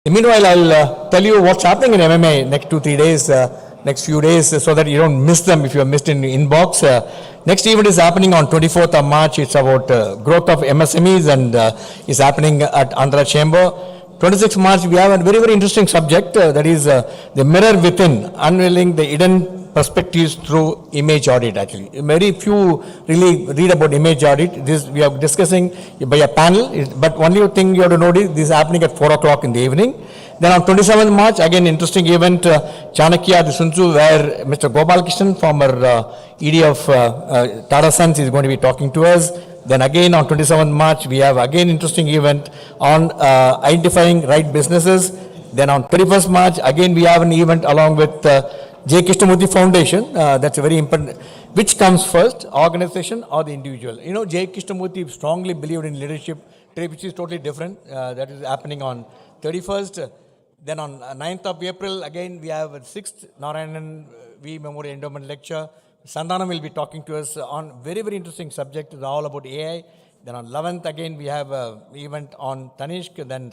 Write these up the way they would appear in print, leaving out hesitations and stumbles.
Meanwhile, I'll tell you what's happening in MMA next 2-3 days, next few days, so that you don't miss them if you have missed in the inbox. Next event is happening on 24th of March. It's about growth of MSMEs and is happening at Andhra Chamber. 26th March, we have a very, very interesting subject that is the mirror within, unveiling the hidden perspectives through image audit. Actually, very few really read about image audit. This we are discussing by a panel, but only thing you have to notice, this is happening at 4 o'clock in the evening. Then on 27th March, again interesting event, Chanakya the Sun Tzu, where Mr. Gopal Krishnan, former ED of Tata Sons, is going to be talking to us. Then again on 27th March, we have again interesting event on identifying right businesses. Then on 31st March, again we have an event along with J. Krishnamurthy Foundation. That's a very important. Which comes first, organization or the individual? You know, J. Krishnamurthy strongly believed in leadership, which is totally different. That is happening on 31st. Then on 9th of April, again we have a 6th Narayanan V. Memorial Endowment Lecture. Sandana will be talking to us on very, very interesting subject. It's all about AI. Then on 11th, again we have an event on Tanishq. Then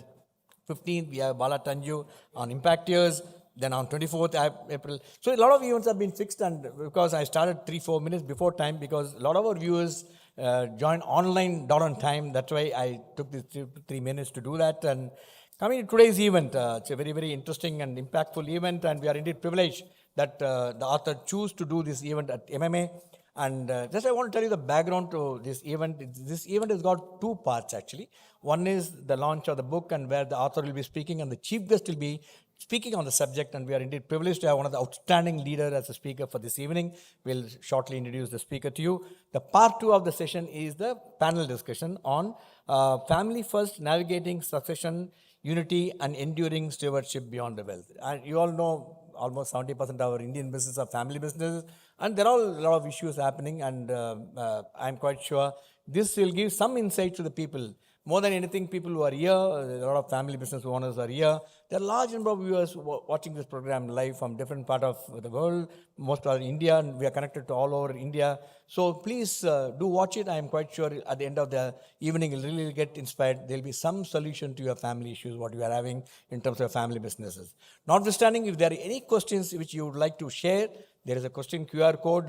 15th, we have Bala Tanju on Impact Years. Then on 24th April. So a lot of events have been fixed, and because I started 3-4 minutes before time, because a lot of our viewers join online not on time. That's why I took these 3 minutes to do that. And coming to today's event, it's a very, very interesting and impactful event, and we are indeed privileged that the author chose to do this event at MMA. And just I want to tell you the background to this event. This event has got two parts actually. One is the launch of the book, and where the author will be speaking, and the chief guest will be speaking on the subject, and we are indeed privileged to have one of the outstanding leaders as a speaker for this evening. We'll shortly introduce the speaker to you. The part 2 of the session is the panel discussion on family first, navigating succession, unity, and enduring stewardship beyond the wealth. And you all know almost 70% of our Indian business are family businesses, and there are a lot of issues happening, and I'm quite sure this will give some insight to the people. More than anything, people who are here, a lot of family business owners are here. There are a large number of viewers watching this program live from different parts of the world. Most are India, and we are connected to all over India. So please do watch it. I am quite sure at the end of the evening, you'll really get inspired. There will be some solution to your family issues, what you are having in terms of family businesses. Notwithstanding, if there are any questions which you would like to share, there is a question QR code.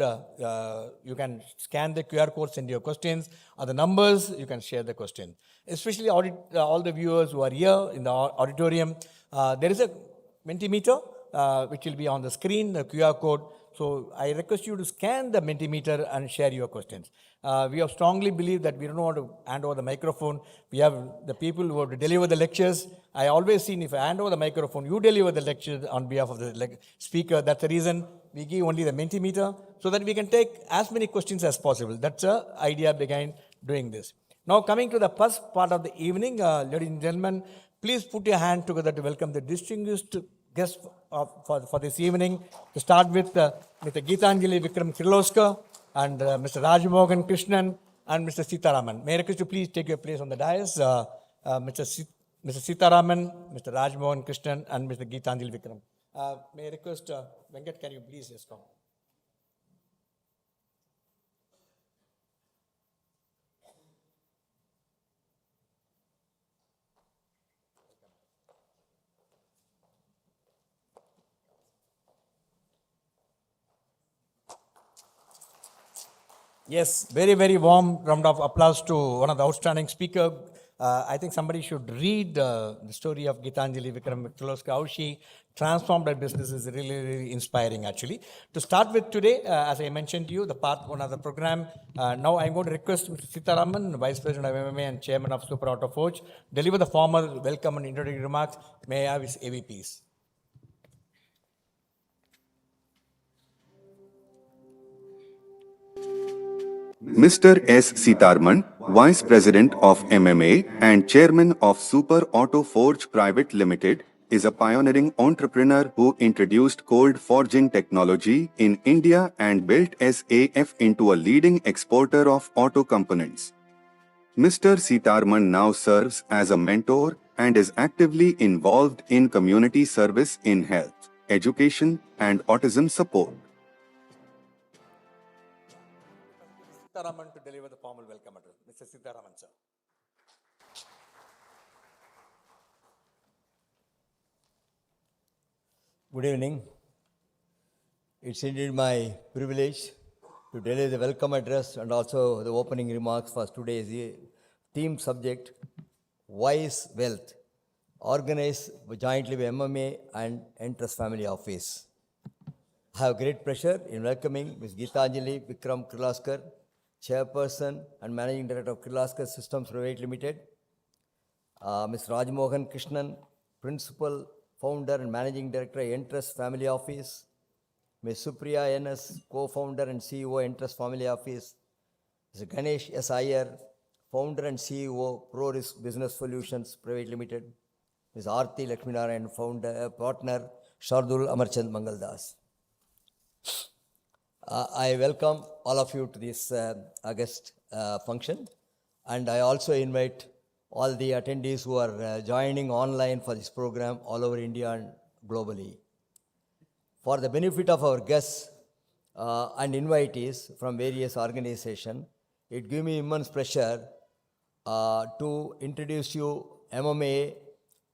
You can scan the QR code, send your questions, or the numbers, you can share the question. Especially all the viewers who are here in the auditorium, there is a Mentimeter which will be on the screen, the QR code. So I request you to scan the Mentimeter and share your questions. We have strongly believed that we don't want to hand over the microphone. We have the people who have to deliver the lectures. I always seen if I hand over the microphone, you deliver the lecture on behalf of the speaker. That's the reason we give only the Mentimeter, so that we can take as many questions as possible. That's the idea behind doing this. Now coming to the first part of the evening, ladies and gentlemen, please put your hand together to welcome the distinguished guest for this evening. To start with, Mr. Geetanjali Vikram Kirloskar and Mr. Rajmohan Krishnan and Mr. Sitaraman. May I request you please take your place on the dais. Mr. Sitaraman, Mr. Rajmohan Krishnan and Mr. Geetanjali Vikram. May I request, Venkat, can you please just come? Yes, very, very warm round of applause to one of the outstanding speakers. I think somebody should read the story of Geetanjali Vikram Kirloskar. How she transformed her business is really, really inspiring actually. To start with today, as I mentioned to you, the part 1 of the program, now I'm going to request Mr. Sitaraman, Vice President of MMA and Chairman of Super Auto Forge, deliver the formal welcome and introductory remarks. May I have his AVPs? Mr. S. Sitaraman, Vice President of MMA and Chairman of Super Auto Forge Pvt Ltd, is a pioneering entrepreneur who introduced cold forging technology in India and built SAF into a leading exporter of auto components. Mr. Sitaraman now serves as a mentor and is actively involved in community service in health, education, and autism support. Sitaraman to deliver the formal welcome address. Mr. Sitaraman, sir. Good evening. It's indeed my privilege to deliver the welcome address and also the opening remarks for today's theme subject, Wise Wealth, organized jointly by MMA and Entrust Family Office. I have great pleasure in welcoming Ms. Geetanjali Vikram Kirloskar, Chairperson and Managing Director of Kirloskar Systems Pvt Ltd, Ms. Rajmohan Krishnan, Principal, Founder and Managing Director, Entrust Family Office, Ms. Sreepriya NS, Co-Founder and CEO, Entrust Family Office, Mr. Ganesh S. Iyer, Founder and CEO, Pro Risk Business Solutions Pvt Ltd, Ms. Aarthi Lakshminarayanan, Founder, Partner, Shardul, Amarchand, Mangaldas. I welcome all of you to this August function, and I also invite all the attendees who are joining online for this program all over India and globally. For the benefit of our guests and invitees from various organizations, it gives me immense pleasure to introduce you. MMA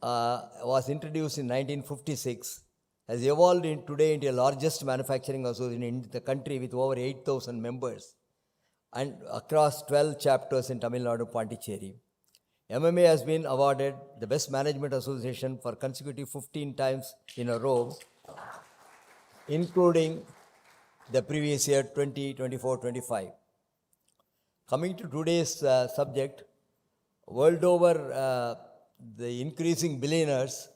was introduced in 1956, has evolved today into the largest manufacturing association in the country with over 8,000 members and across 12 chapters in Tamil Nadu, Pondicherry. MMA has been awarded the Best Management Association for consecutive 15 times in a row, including the previous year 2024-25. Coming to today's subject, world over, the increasing billionaires,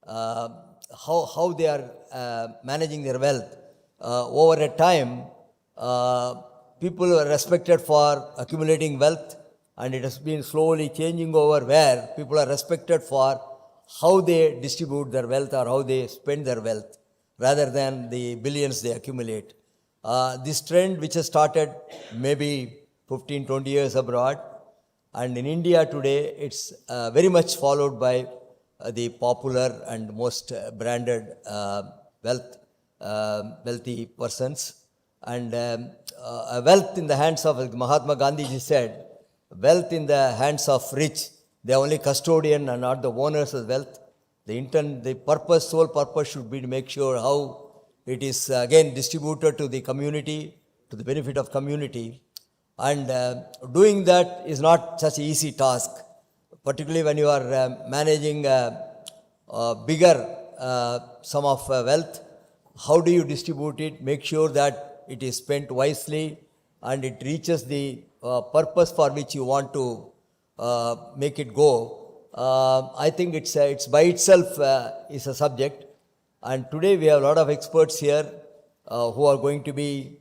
how they are managing their wealth. Over a time, people were respected for accumulating wealth, and it has been slowly changing over where people are respected for how they distribute their wealth or how they spend their wealth rather than the billions they accumulate. This trend, which has started maybe 15-20 years abroad, and in India today, it's very much followed by the popular and most branded wealthy persons. And wealth in the hands of, Mahatma Gandhi ji said, wealth in the hands of rich, they are only custodian and not the owners of wealth. The sole purpose should be to make sure how it is again distributed to the community, to the benefit of community. And doing that is not such an easy task, particularly when you are managing a bigger sum of wealth. How do you distribute it? Make sure that it is spent wisely and it reaches the purpose for which you want to make it go. I think it's by itself is a subject. And today we have a lot of experts here who are going to be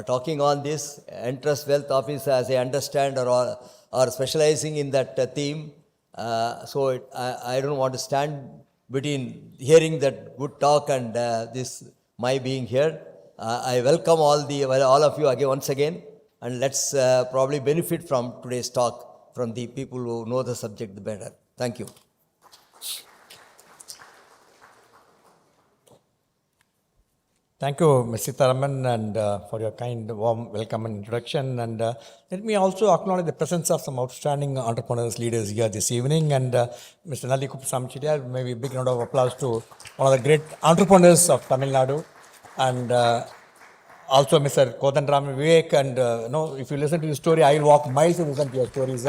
talking on this. Entrust Wealth Office, as I understand, are specializing in that theme. So I don't want to stand between hearing that good talk and this my being here. I welcome all of you again once again, and let's probably benefit from today's talk from the people who know the subject better. Thank you. Thank you, Ms. Sitaraman, and for your kind, warm welcome and introduction. And let me also acknowledge the presence of some outstanding entrepreneurs, leaders here this evening. And Mr. Nalli Kuppasamy, maybe a big round of applause to one of the great entrepreneurs of Tamil Nadu. And also Mr. Kodandram Vivek. And if you listen to the story, I will walk miles to listen to your stories.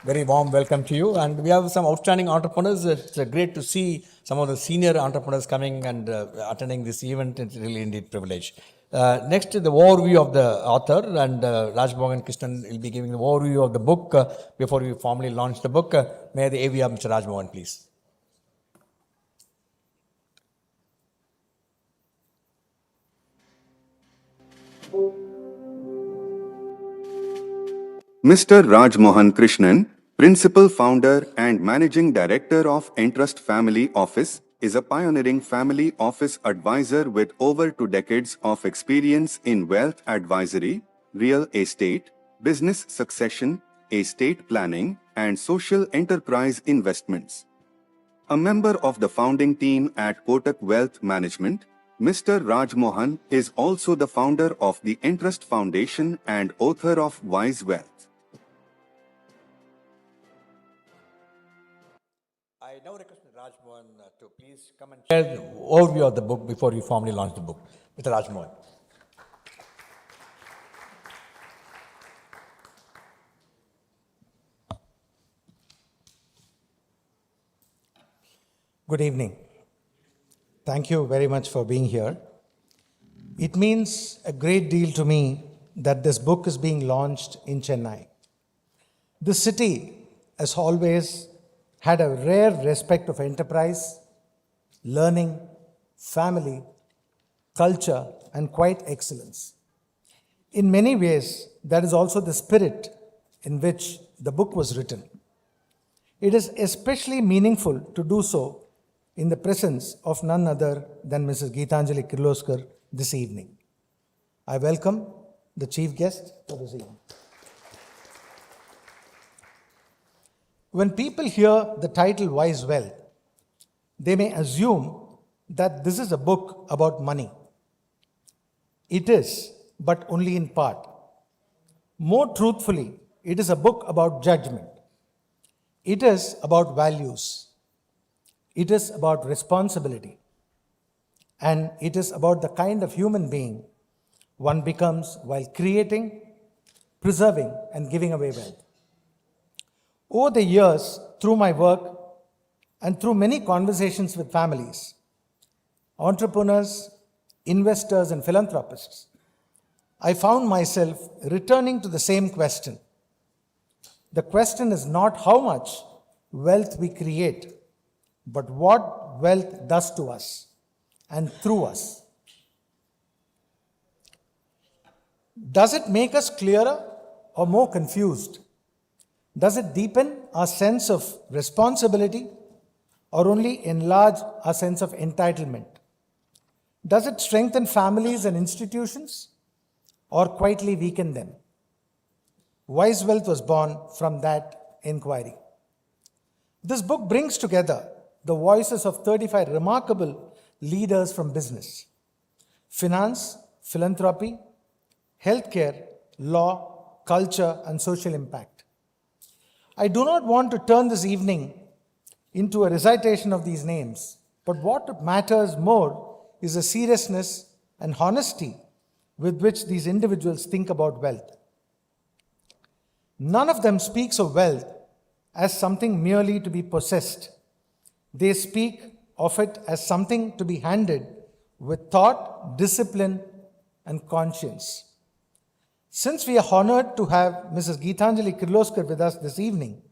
Very warm welcome to you. And we have some outstanding entrepreneurs. It's great to see some of the senior entrepreneurs coming and attending this event. It's really indeed privilege. Next, the overview of the author, and Rajmohan Krishnan will be giving the overview of the book before we formally launch the book. May I have the AV of Mr. Rajmohan, please. Mr. Rajmohan Krishnan, Principal Founder and Managing Director of Entrust Family Office, is a pioneering family office advisor with over 2 decades of experience in wealth advisory, real estate, business succession, estate planning, and social enterprise investments. A member of the founding team at Kotak Wealth Management, Mr. Rajmohan is also the founder of the Entrust Foundation and author of Wise Wealth. I now request Rajmohan to please come and share the overview of the book before you formally launch the book. Mr. Rajmohan. Good evening. Thank you very much for being here. It means a great deal to me that this book is being launched in Chennai. The city has always had a rare respect of enterprise, learning, family, culture, and quite excellence. In many ways, that is also the spirit in which the book was written. It is especially meaningful to do so in the presence of none other than Mrs. Geetanjali Kirloskar this evening. I welcome the chief guest for this evening. When people hear the title Wise Wealth, they may assume that this is a book about money. It is, but only in part. More truthfully, it is a book about judgment. It is about values. It is about responsibility. And it is about the kind of human being one becomes while creating, preserving, and giving away wealth. Over the years, through my work and through many conversations with families, entrepreneurs, investors, and philanthropists, I found myself returning to the same question. The question is not how much wealth we create, but what wealth does to us and through us. Does it make us clearer or more confused? Does it deepen our sense of responsibility or only enlarge our sense of entitlement? Does it strengthen families and institutions or quietly weaken them? Wise Wealth was born from that inquiry. This book brings together the voices of 35 remarkable leaders from business, finance, philanthropy, healthcare, law, culture, and social impact. I do not want to turn this evening into a recitation of these names, but what matters more is the seriousness and honesty with which these individuals think about wealth. None of them speaks of wealth as something merely to be possessed. They speak of it as something to be handled with thought, discipline, and conscience. Since we are honored to have Mrs. Geetanjali Kirloskar with us this evening,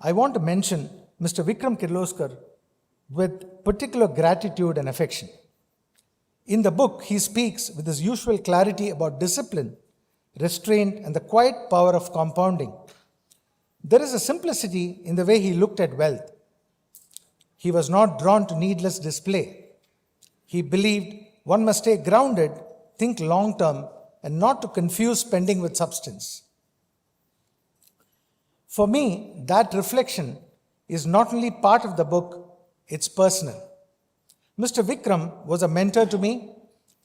I want to mention Mr. Vikram Kirloskar with particular gratitude and affection. In the book, he speaks with his usual clarity about discipline, restraint, and the quiet power of compounding. There is a simplicity in the way he looked at wealth. He was not drawn to needless display. He believed one must stay grounded, think long term, and not to confuse spending with substance. For me, that reflection is not only part of the book, it's personal. Mr. Vikram was a mentor to me,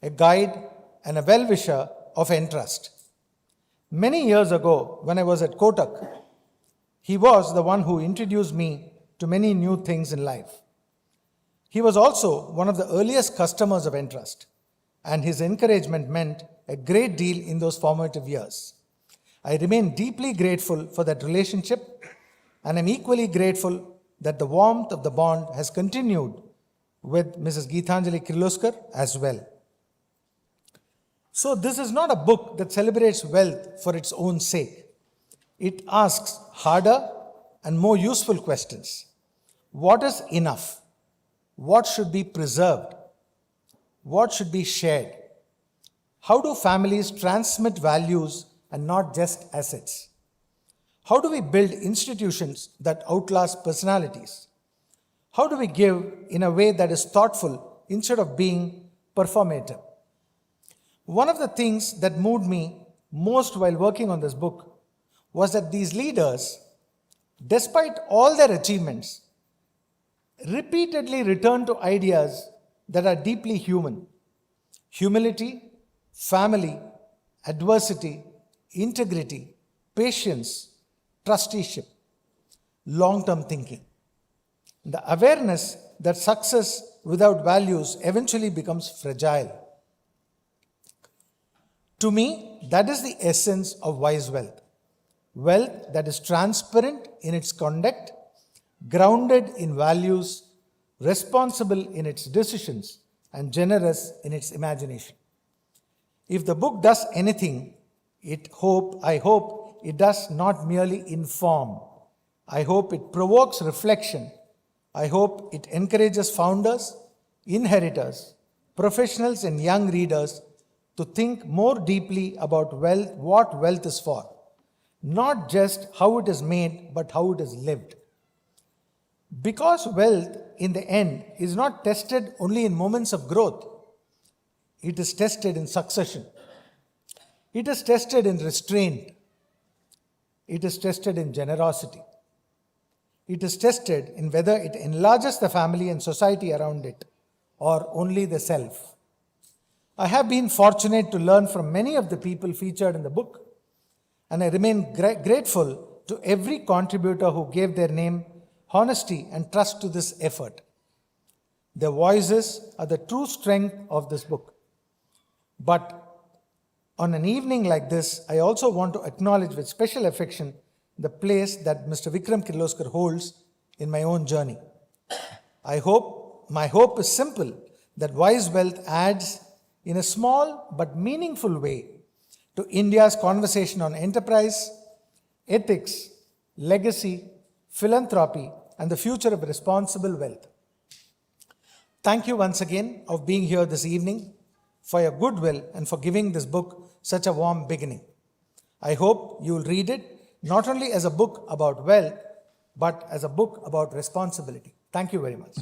a guide, and a well-wisher of Entrust. Many years ago, when I was at Kotak, he was the one who introduced me to many new things in life. He was also one of the earliest customers of Entrust, and his encouragement meant a great deal in those formative years. I remain deeply grateful for that relationship, and I'm equally grateful that the warmth of the bond has continued with Mrs. Geetanjali Kirloskar as well. So this is not a book that celebrates wealth for its own sake. It asks harder and more useful questions. What is enough? What should be preserved? What should be shared? How do families transmit values and not just assets? How do we build institutions that outlast personalities? How do we give in a way that is thoughtful instead of being performative? One of the things that moved me most while working on this book was that these leaders, despite all their achievements, repeatedly return to ideas that are deeply human. Humility, family, adversity, integrity, patience, trusteeship, long-term thinking. The awareness that success without values eventually becomes fragile. To me, that is the essence of wise wealth. Wealth that is transparent in its conduct, grounded in values, responsible in its decisions, and generous in its imagination. If the book does anything, I hope it does not merely inform. I hope it provokes reflection. I hope it encourages founders, inheritors, professionals, and young readers to think more deeply about wealth, what wealth is for. Not just how it is made, but how it is lived. Because wealth, in the end, is not tested only in moments of growth. It is tested in succession. It is tested in restraint. It is tested in generosity. It is tested in whether it enlarges the family and society around it, or only the self. I have been fortunate to learn from many of the people featured in the book, and I remain grateful to every contributor who gave their name, honesty, and trust to this effort. Their voices are the true strength of this book. But on an evening like this, I also want to acknowledge with special affection the place that Mr. Vikram Kirloskar holds in my own journey. My hope is simple, that wise wealth adds in a small but meaningful way to India's conversation on enterprise, ethics, legacy, philanthropy, and the future of responsible wealth. Thank you once again for being here this evening, for your goodwill, and for giving this book such a warm beginning. I hope you will read it not only as a book about wealth, but as a book about responsibility. Thank you very much.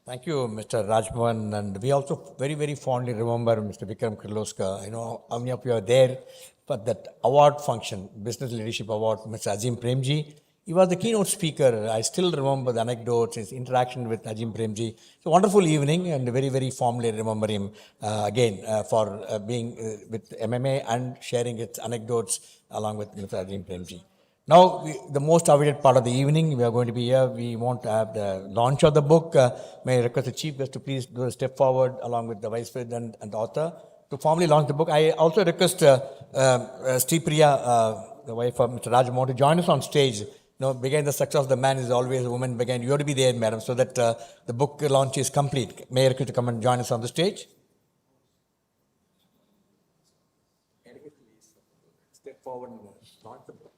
Thank you, Mr. Rajmohan. And we also very, very fondly remember Mr. Vikram Kirloskar. I know how many of you are there for that award function, Business Leadership Award, Mr. Azim Premji. He was the keynote speaker. I still remember the anecdotes, his interaction with Azim Premji. It's a wonderful evening, and very, very fondly remember him for being with MMA and sharing his anecdotes along with Mr. Azim Premji. Now, the most awaited part of the evening, we are going to be here. We want to have the launch of the book. May I request the Chief Guest to please do a step forward along with the Vice President and the author to formally launch the book. I also request Sreepriya, the wife of Mr. Rajmohan, to join us on stage. Behind the success of the man is always a woman. Behind, you have to be there, madam, so that the book launch is complete. May I request you to come and join us on the stage? Step forward and launch the book.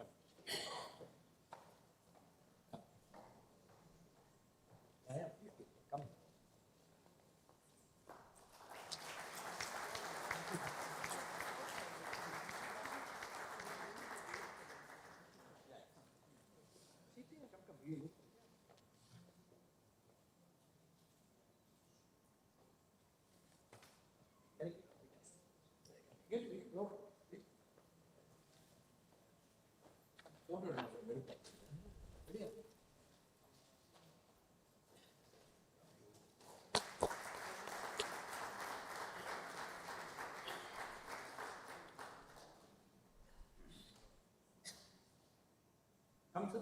Come, sir.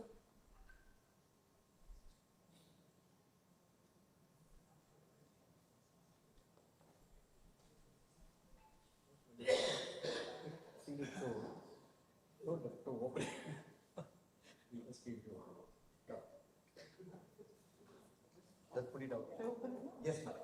Just put it out. Yes, ma'am.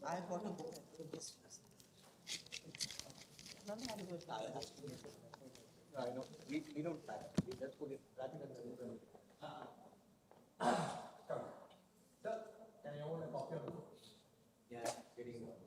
I got a book. I know. We don't type. We just put it right in the middle. Sir, can I own a copy of the book? Yeah, getting one.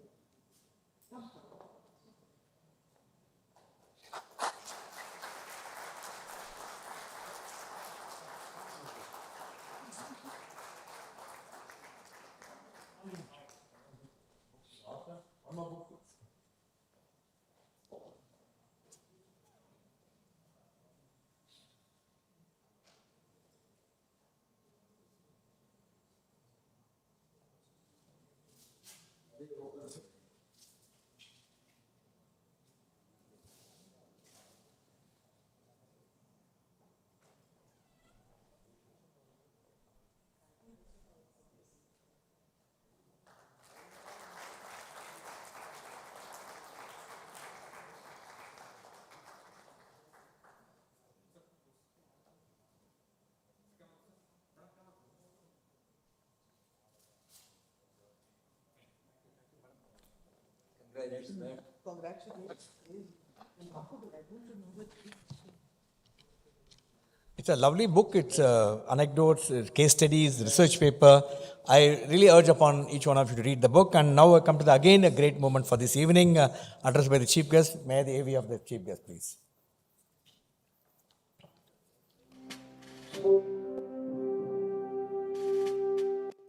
It's a lovely book. It's anecdotes, case studies, research paper. I really urge upon each one of you to read the book. And now I come to again a great moment for this evening, addressed by the chief guest. May I have the AV of the chief guest, please?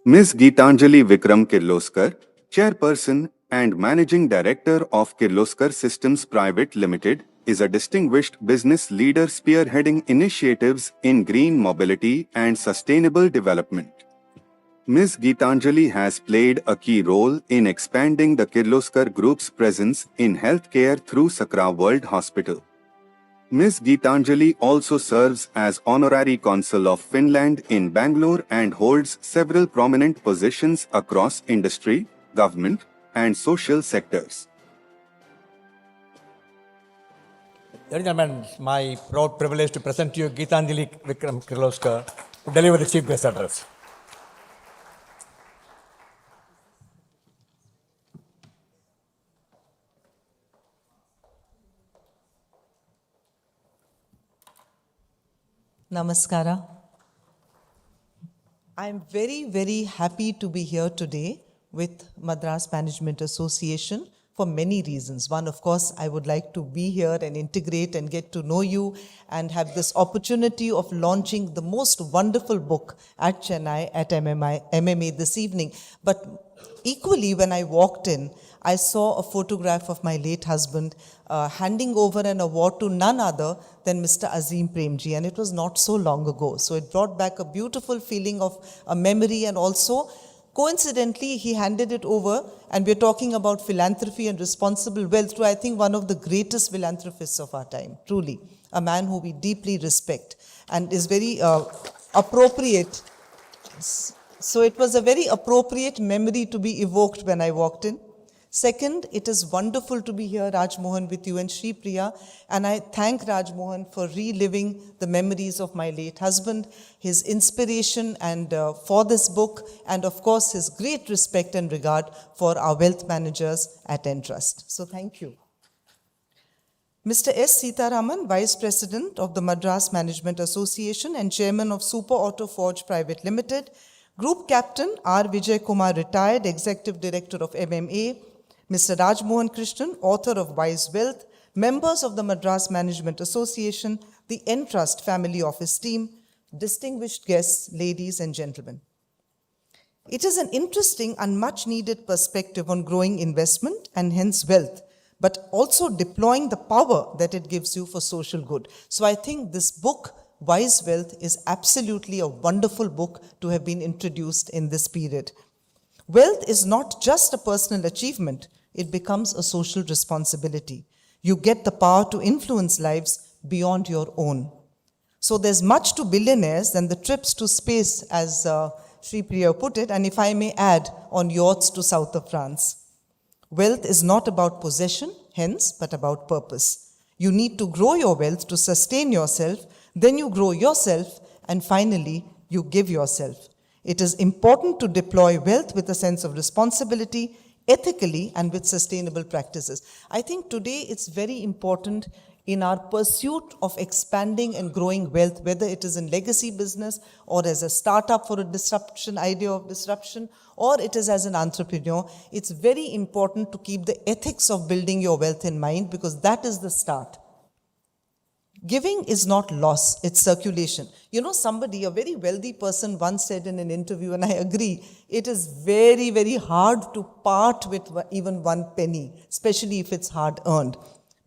Ms. Geetanjali Vikram Kirloskar, Chairperson and Managing Director of Kirloskar Systems Pvt Ltd, is a distinguished business leader spearheading initiatives in green mobility and sustainable development. Ms. Geetanjali has played a key role in expanding the Kirloskar Group's presence in healthcare through Sakra World Hospital. Ms. Geetanjali also serves as Honorary Consul of Finland in Bangalore and holds several prominent positions across industry, government, and social sectors. Ladies and gentlemen, it's my proud privilege to present to you Geetanjali Vikram Kirloskar to deliver the chief guest address. Namaskara. I'm very, very happy to be here today with Madras Management Association for many reasons. One, of course, I would like to be here and integrate and get to know you and have this opportunity of launching the most wonderful book at Chennai at MMA this evening. But equally, when I walked in, I saw a photograph of my late husband handing over an award to none other than Mr. Azim Premji, and it was not so long ago. So it brought back a beautiful feeling of a memory, and also coincidentally, he handed it over, and we're talking about philanthropy and responsible wealth to, I think, one of the greatest philanthropists of our time, truly, a man who we deeply respect and is very appropriate. So it was a very appropriate memory to be evoked when I walked in. Second, it is wonderful to be here, Rajmohan, with you and Sreepriya, and I thank Rajmohan for reliving the memories of my late husband, his inspiration and for this book, and of course his great respect and regard for our wealth managers at Entrust. So thank you. Mr. S. Sitaraman, Vice President of the Madras Management Association and Chairman of Super Auto Forge Pvt Ltd, Group Captain R. Vijay Kumar, Retired Executive Director of MMA, Mr. Rajmohan Krishnan, author of Wise Wealth, members of the Madras Management Association, the Entrust Family Office team, distinguished guests, ladies and gentlemen. It is an interesting and much needed perspective on growing investment and hence wealth, but also deploying the power that it gives you for social good. So I think this book, Wise Wealth, is absolutely a wonderful book to have been introduced in this period. Wealth is not just a personal achievement, it becomes a social responsibility. You get the power to influence lives beyond your own. So there's much to billionaires than the trips to space, as Sreepriya put it, and if I may add, on yachts to south of France. Wealth is not about possession, hence, but about purpose. You need to grow your wealth to sustain yourself, then you grow yourself, and finally, you give yourself. It is important to deploy wealth with a sense of responsibility, ethically, and with sustainable practices. I think today it's very important in our pursuit of expanding and growing wealth, whether it is in legacy business or as a startup for a disruption, idea of disruption, or it is as an entrepreneur, it's very important to keep the ethics of building your wealth in mind, because that is the start. Giving is not loss, it's circulation. You know, somebody, a very wealthy person once said in an interview, and I agree, it is very, very hard to part with even one penny, especially if it's hard earned.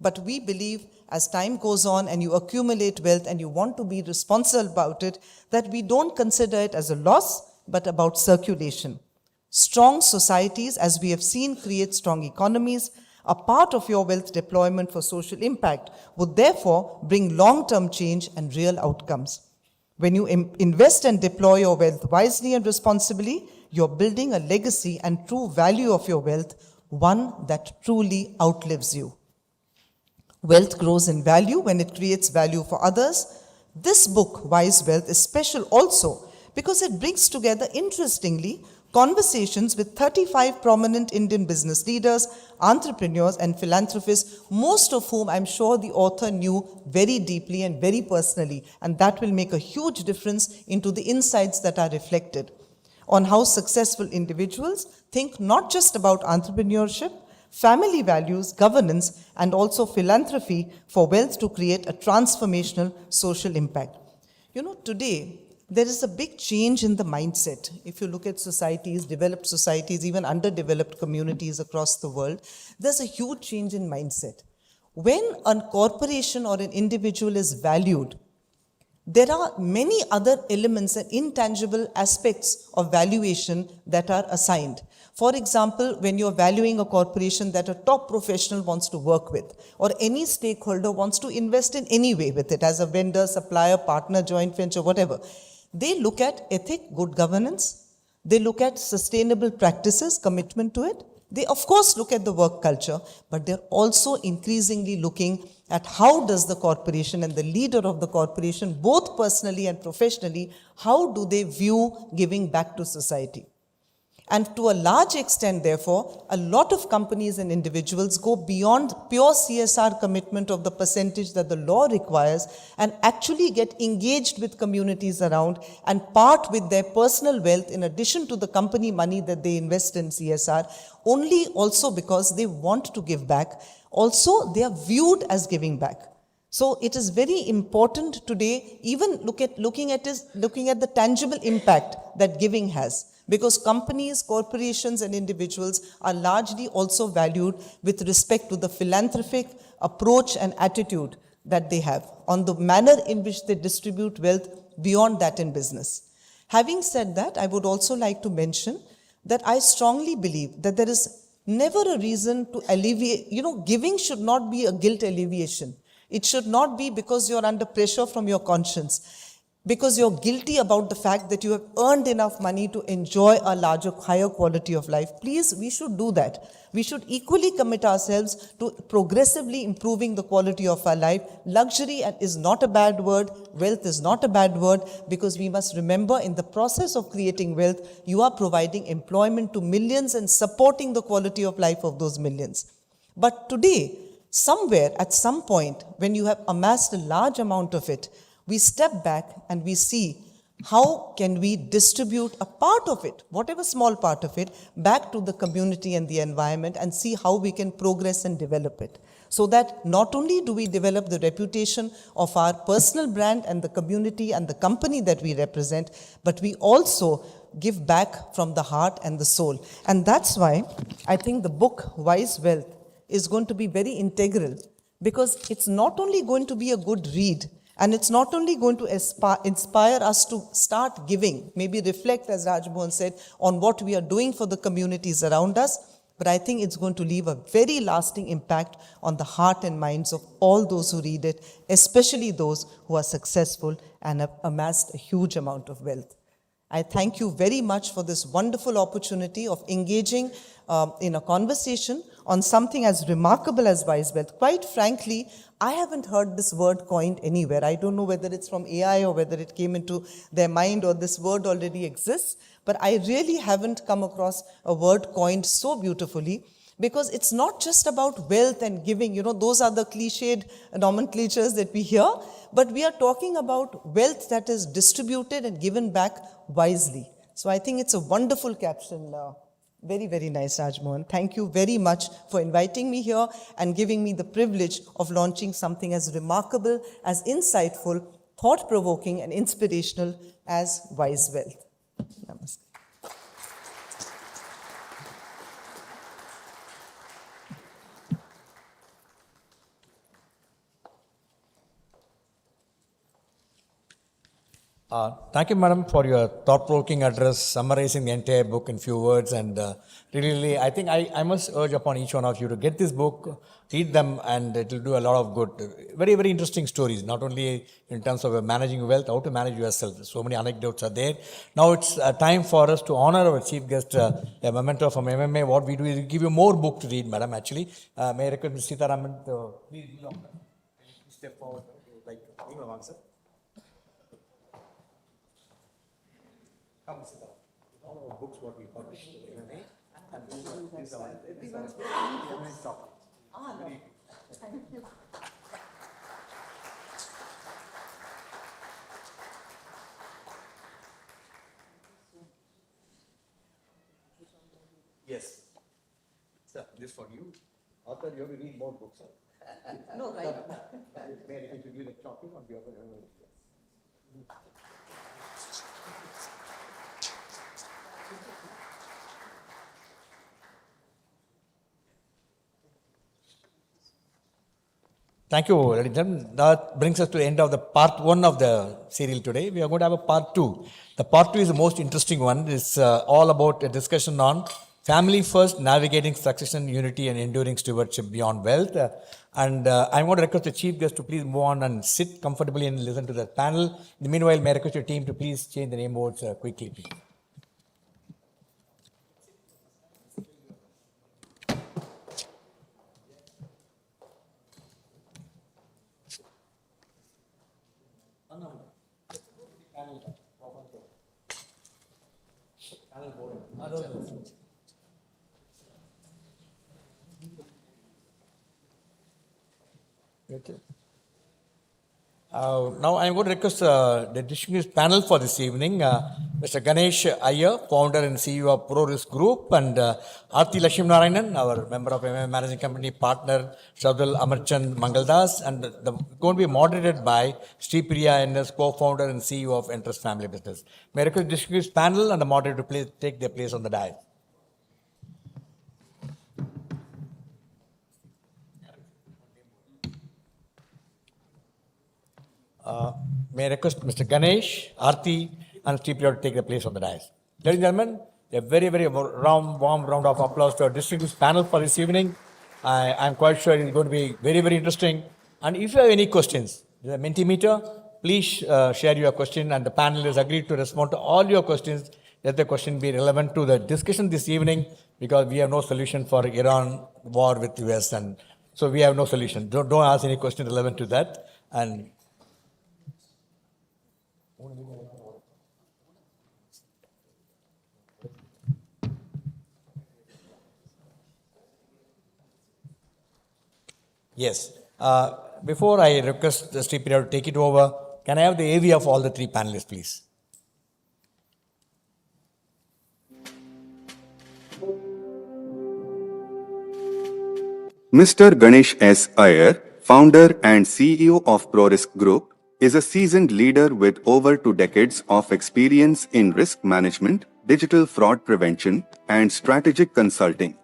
But we believe as time goes on and you accumulate wealth and you want to be responsible about it, that we don't consider it as a loss, but about circulation. Strong societies, as we have seen, create strong economies. A part of your wealth deployment for social impact would therefore bring long-term change and real outcomes. When you invest and deploy your wealth wisely and responsibly, you're building a legacy and true value of your wealth, one that truly outlives you. Wealth grows in value when it creates value for others. This book, Wise Wealth, is special also because it brings together, interestingly, conversations with 35 prominent Indian business leaders, entrepreneurs, and philanthropists, most of whom I'm sure the author knew very deeply and very personally, and that will make a huge difference into the insights that are reflected on how successful individuals think not just about entrepreneurship, family values, governance, and also philanthropy for wealth to create a transformational social impact. You know, today, there is a big change in the mindset. If you look at societies, developed societies, even underdeveloped communities across the world, there's a huge change in mindset. When a corporation or an individual is valued, there are many other elements and intangible aspects of valuation that are assigned. For example, when you're valuing a corporation that a top professional wants to work with, or any stakeholder wants to invest in any way with it, as a vendor, supplier, partner, joint venture, whatever, they look at ethic, good governance, they look at sustainable practices, commitment to it. They of course look at the work culture, but they're also increasingly looking at how does the corporation and the leader of the corporation, both personally and professionally, how do they view giving back to society? And to a large extent, therefore, a lot of companies and individuals go beyond pure CSR commitment of the percentage that the law requires and actually get engaged with communities around and part with their personal wealth in addition to the company money that they invest in CSR, only also because they want to give back. Also, they are viewed as giving back. So it is very important today, even looking at the tangible impact that giving has. Because companies, corporations, and individuals are largely also valued with respect to the philanthropic approach and attitude that they have on the manner in which they distribute wealth beyond that in business. Having said that, I would also like to mention that I strongly believe that there is never a reason to alleviate, giving should not be a guilt alleviation. It should not be because you're under pressure from your conscience, because you're guilty about the fact that you have earned enough money to enjoy a larger, higher quality of life. Please, we should do that. We should equally commit ourselves to progressively improving the quality of our life. Luxury is not a bad word. Wealth is not a bad word, because we must remember in the process of creating wealth, you are providing employment to millions and supporting the quality of life of those millions. But today, somewhere at some point, when you have amassed a large amount of it, we step back and we see how can we distribute a part of it, whatever small part of it, back to the community and the environment, and see how we can progress and develop it. So that not only do we develop the reputation of our personal brand and the community and the company that we represent, but we also give back from the heart and the soul. And that's why I think the book Wise Wealth is going to be very integral, because it's not only going to be a good read, and it's not only going to inspire us to start giving, maybe reflect, as Rajmohan said, on what we are doing for the communities around us, but I think it's going to leave a very lasting impact on the heart and minds of all those who read it, especially those who are successful and have amassed a huge amount of wealth. I thank you very much for this wonderful opportunity of engaging in a conversation on something as remarkable as wise wealth. Quite frankly, I haven't heard this word coined anywhere. I don't know whether it's from AI or whether it came into their mind or this word already exists, but I really haven't come across a word coined so beautifully, because it's not just about wealth and giving, those are the cliched nomenclatures that we hear, but we are talking about wealth that is distributed and given back wisely. So I think it's a wonderful caption. Very, very nice, Rajmohan. Thank you very much for inviting me here and giving me the privilege of launching something as remarkable, as insightful, thought-provoking, and inspirational as Wise Wealth. Namaste. Thank you, madam, for your thought-provoking address, summarizing the entire book in few words. And really, I think I must urge upon each one of you to get this book, read them, and it will do a lot of good. Very, very interesting stories, not only in terms of managing wealth, how to manage yourself. So many anecdotes are there. Now it's time for us to honor our chief guest, a memento from MMA. What we do is we give you more book to read, madam, actually. May I request Ms. Sitaraman to please step forward. Like, give a answer. Come, sit down. Yes. Sir, this for you. Author, you have to read more books. No, right. May I give you the copy on behalf of everyone? Thank you, ladies and gentlemen. That brings us to the end of the part one of the serial today. We are going to have a part two. The part two is the most interesting one. It's all about a discussion on family first, navigating succession, unity, and enduring stewardship beyond wealth. I'm going to request the chief guest to please move on and sit comfortably and listen to the panel. In the meanwhile, may I request your team to please change the name boards quickly, please. Okay. Now I'm going to request the distinguished panel for this evening, Mr. Ganesh Iyer, founder and CEO of Pro Risk Group, and Aarthi Lakshminarayanan, our member of MMA Managing Company, partner Shardul, Amarchand, Mangaldas, and going to be moderated by Sreepriya NS, co-founder and CEO of Entrust Family Business. May I request the distinguished panel and the moderator to please take their place on the dais. May I request Mr. Ganesh, Aarthi, and Sreepriya to take their place on the dais. Ladies and gentlemen, a very, very warm round of applause to our distinguished panel for this evening. I'm quite sure it's going to be very, very interesting. And if you have any questions, the Mentimeter, please share your question, and the panel has agreed to respond to all your questions. Let the question be relevant to the discussion this evening, because we have no solution for Iran war with US, and so we have no solution. Don't ask any question relevant to that. And yes. Before I request the Sreepriya to take it over, can I have the AV of all the three panelists, please? Mr. Ganesh S. Iyer, founder and CEO of ProRisk Group, is a seasoned leader with over 2 decades of experience in risk management, digital fraud prevention, and strategic consulting.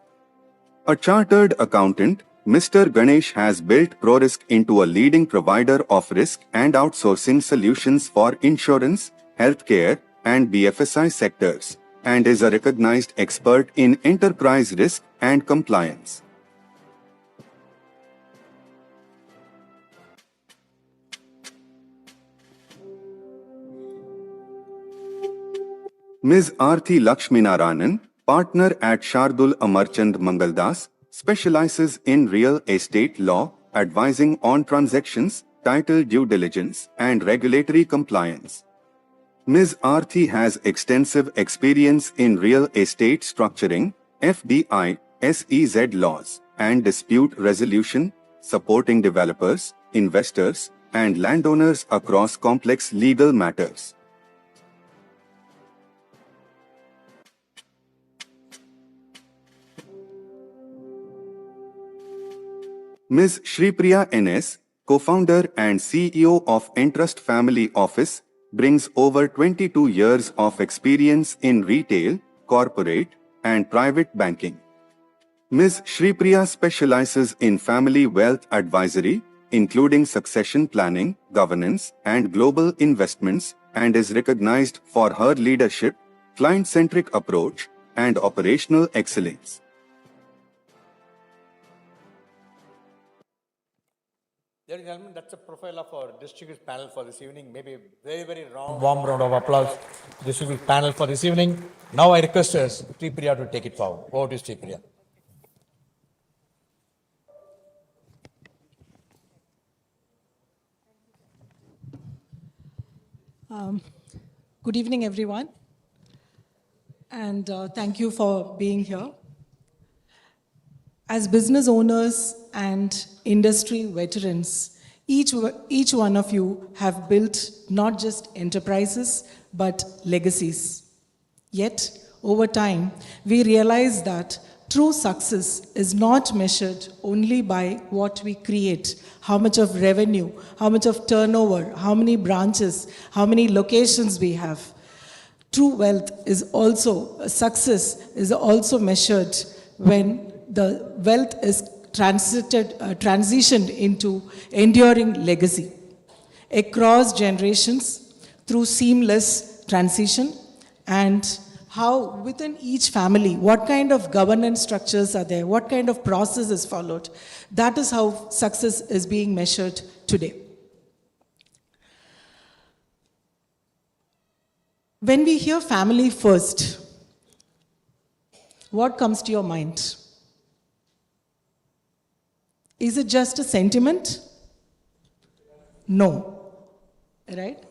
A chartered accountant, Mr. Ganesh has built ProRisk into a leading provider of risk and outsourcing solutions for insurance, healthcare, and BFSI sectors, and is a recognized expert in enterprise risk and compliance. Ms. Aarthi Lakshminarayanan, partner at Shardul Amarchand Mangaldas, specializes in real estate law, advising on transactions, title due diligence, and regulatory compliance. Ms. Aarthi has extensive experience in real estate structuring, FDI, SEZ laws, and dispute resolution, supporting developers, investors, and landowners across complex legal matters. Ms. Sreepriya NS, co-founder and CEO of Entrust Family Office, brings over 22 years of experience in retail, corporate, and private banking. Ms. Sreepriya specializes in family wealth advisory, including succession planning, governance, and global investments, and is recognized for her leadership, client-centric approach, and operational excellence. Ladies and gentlemen, that's a profile of our distinguished panel for this evening. Maybe a very, very warm round of applause to the distinguished panel for this evening. Now I request Sreepriya to take it forward. Over to Sreepriya. Good evening, everyone. and thank you for being here. As business owners and industry veterans, each one of you have built not just enterprises, but legacies. Yet, over time, we realize that true success is not measured only by what we create, how much of revenue, how much of turnover, how many branches, how many locations we have. True wealth is also, success is also measured when the wealth is transitioned into enduring legacy across generations through seamless transition, and how within each family, what kind of governance structures are there, what kind of process is followed. That is how success is being measured today. When we hear family first, what comes to your mind? Is it just a sentiment? No, right?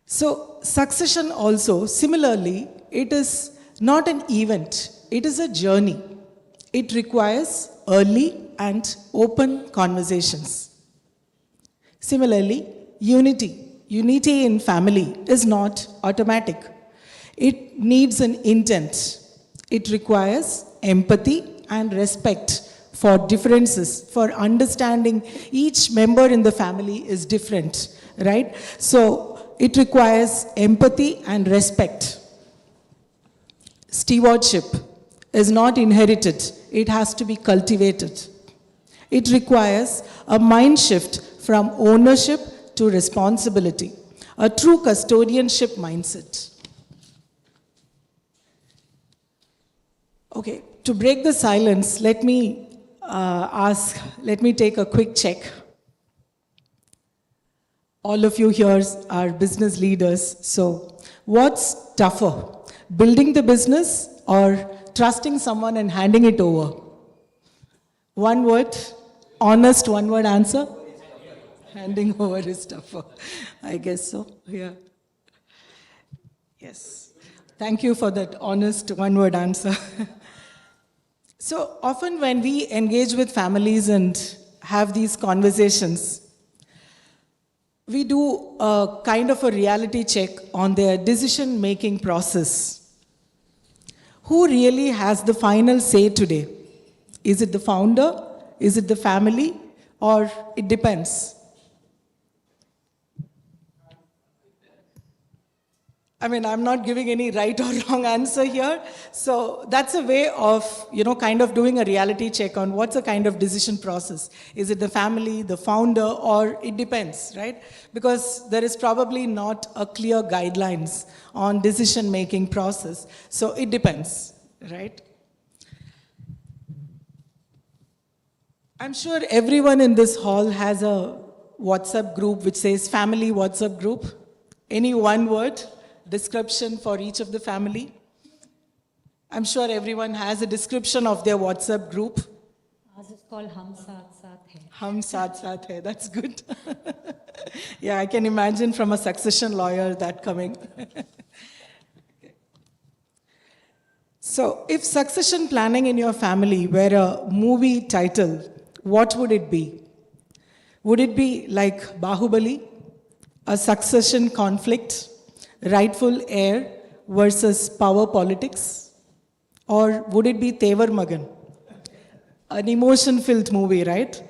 So succession also, similarly, it is not an event, it is a journey. It requires early and open conversations. Similarly, unity in family is not automatic. It needs an intent. It requires empathy and respect for differences, for understanding each member in the family is different, right? So it requires empathy and respect. Stewardship is not inherited, it has to be cultivated. It requires a mind shift from ownership to responsibility, a true custodianship mindset. Okay, to break the silence, let me take a quick check. All of you here are business leaders, so what's tougher? Building the business or trusting someone and handing it over? One word, honest one word answer? Handing over is tougher. I guess so, yeah. Yes. Thank you for that honest one word answer. So often when we engage with families and have these conversations, we do a kind of a reality check on their decision-making process. Who really has the final say today? Is it the founder? Is it the family? Or it depends? I mean, I'm not giving any right or wrong answer here. So that's a way of, kind of doing a reality check on what's the kind of decision process. Is it the family, the founder, or it depends, right? Because there is probably not a clear guidelines on decision-making process. So it depends, right? I'm sure everyone in this hall has a WhatsApp group which says family WhatsApp group. Any one word description for each of the family? I'm sure everyone has a description of their WhatsApp group. Ours is called Hum Saath Saath Hai. Hum Saath Saath Hai, that's good. Yeah, I can imagine from a succession lawyer that coming. So, if succession planning in your family were a movie title, what would it be? Would it be like Bahubali, a succession conflict, rightful heir versus power politics? Or would it be Tevar Magan? An emotion-filled movie, right?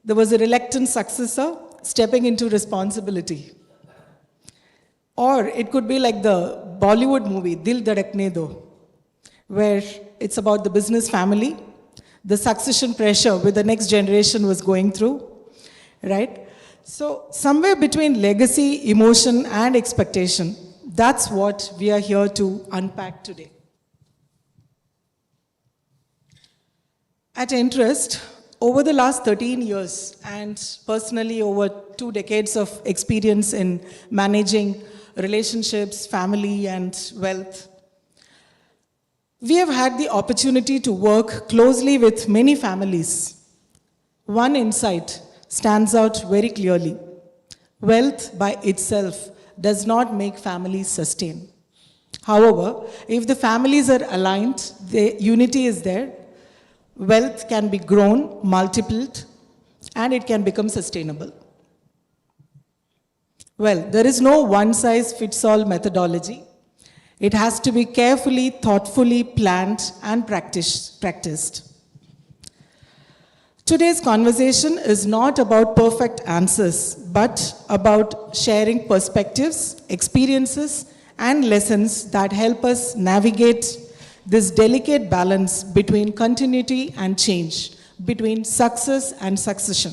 There was a reluctant successor stepping into responsibility. Or it could be like the Bollywood movie, Dil Dhadakne Do, where it's about the business family, the succession pressure with the next generation was going through, right? So somewhere between legacy, emotion, and expectation, that's what we are here to unpack today. At Entrust, over the last 13 years, and personally over 2 decades of experience in managing relationships, family, and wealth, we have had the opportunity to work closely with many families. One insight stands out very clearly. Wealth by itself does not make families sustain. However, if the families are aligned, the unity is there, wealth can be grown, multiplied, and it can become sustainable. Well, there is no one-size-fits-all methodology. It has to be carefully, thoughtfully planned and practiced. Today's conversation is not about perfect answers, but about sharing perspectives, experiences, and lessons that help us navigate this delicate balance between continuity and change, between success and succession,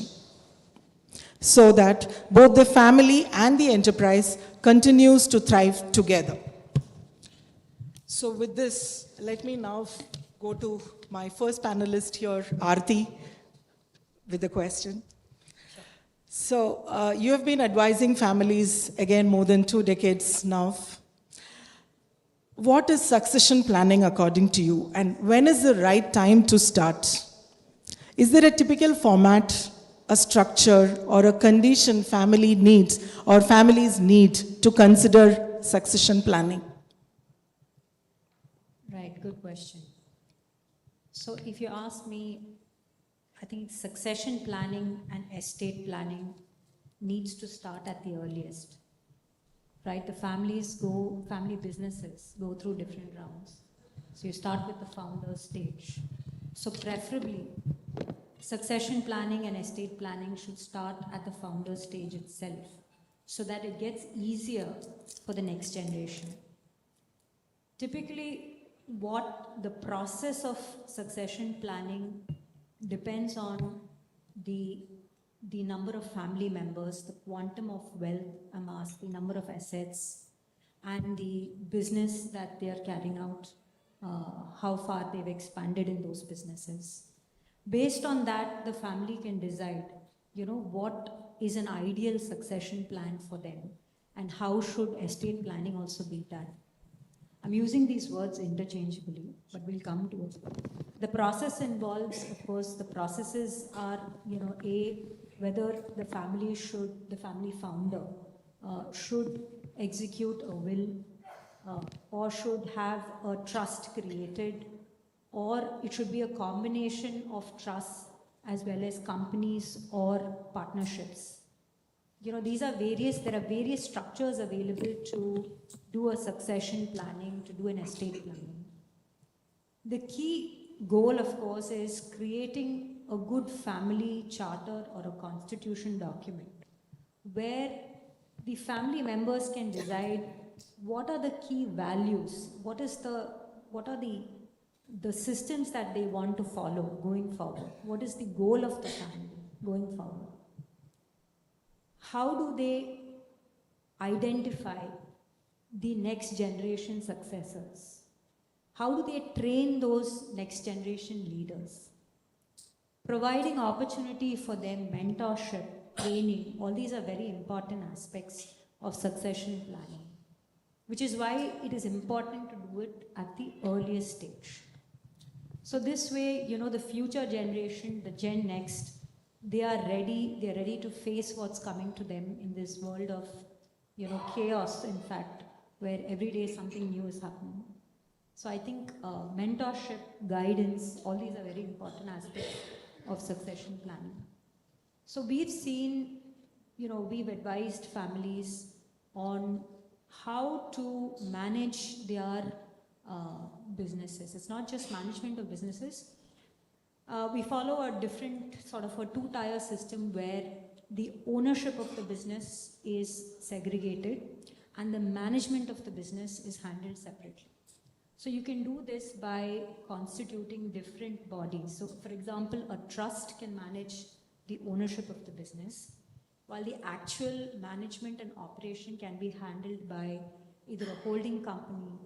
so that both the family and the enterprise continues to thrive together. So with this, let me now go to my first panelist here, Aarthi, with the question. So you have been advising families, again, more than 2 decades now. What is succession planning according to you, and when is the right time to start? Is there a typical format, a structure, or a condition family needs or families need to consider succession planning? Right, good question. So if you ask me, I think succession planning and estate planning needs to start at the earliest. Right, the family businesses go through different rounds. So you start with the founder stage. So preferably, succession planning and estate planning should start at the founder stage itself, so that it gets easier for the next generation. Typically, what the process of succession planning depends on the number of family members, the quantum of wealth amassed, the number of assets, and the business that they are carrying out, how far they've expanded in those businesses. Based on that, the family can decide, what is an ideal succession plan for them, and how should estate planning also be done. I'm using these words interchangeably, but we'll come to it. The process involves, of course, the processes are, whether the family founder should execute a will or should have a trust created, or it should be a combination of trusts as well as companies or partnerships. There are various structures available to do a succession planning, to do an estate planning. The key goal, of course, is creating a good family charter or a constitution document where the family members can decide what are the key values, what are the systems that they want to follow going forward, what is the goal of the family going forward. How do they identify the next generation successors? How do they train those next generation leaders? Providing opportunity for them, mentorship, training, all these are very important aspects of succession planning, which is why it is important to do it at the earliest stage. So this way, the future generation, the Gen Next, they are ready to face what's coming to them in this world of, chaos, in fact, where every day something new is happening. So I think mentorship, guidance, all these are very important aspects of succession planning. So we've seen, we've advised families on how to manage their businesses. It's not just management of businesses. We follow a different sort of a two-tier system where the ownership of the business is segregated and the management of the business is handled separately. So you can do this by constituting different bodies. So for example, a trust can manage the ownership of the business, while the actual management and operation can be handled by either a holding company,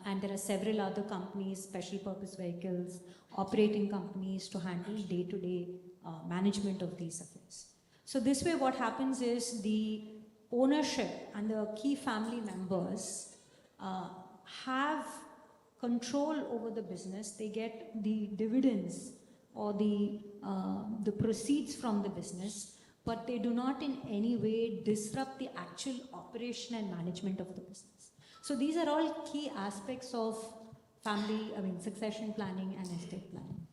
and there are several other companies, special purpose vehicles, operating companies to handle day-to-day management of these affairs. So this way what happens is the ownership and the key family members have control over the business. They get the dividends or the proceeds from the business, but they do not in any way disrupt the actual operation and management of the business. So these are all key aspects of succession planning and estate planning.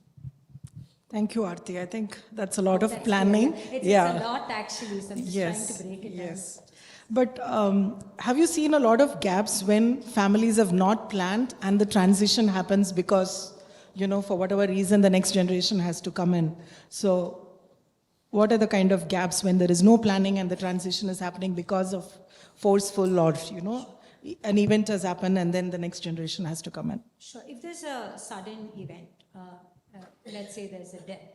Thank you, Aarthi. I think that's a lot of That's planning. clear. It's a lot actually, so I'm just trying Yes. to break it Yes. But have you seen a lot of gaps when families have not planned and the transition happens because, for whatever reason, the next generation has to come in? So, what are the kind of gaps when there is no planning and the transition is happening because of forceful or, an event has happened and then the next generation has to come in? Sure. If there's a sudden event, let's say there's a death,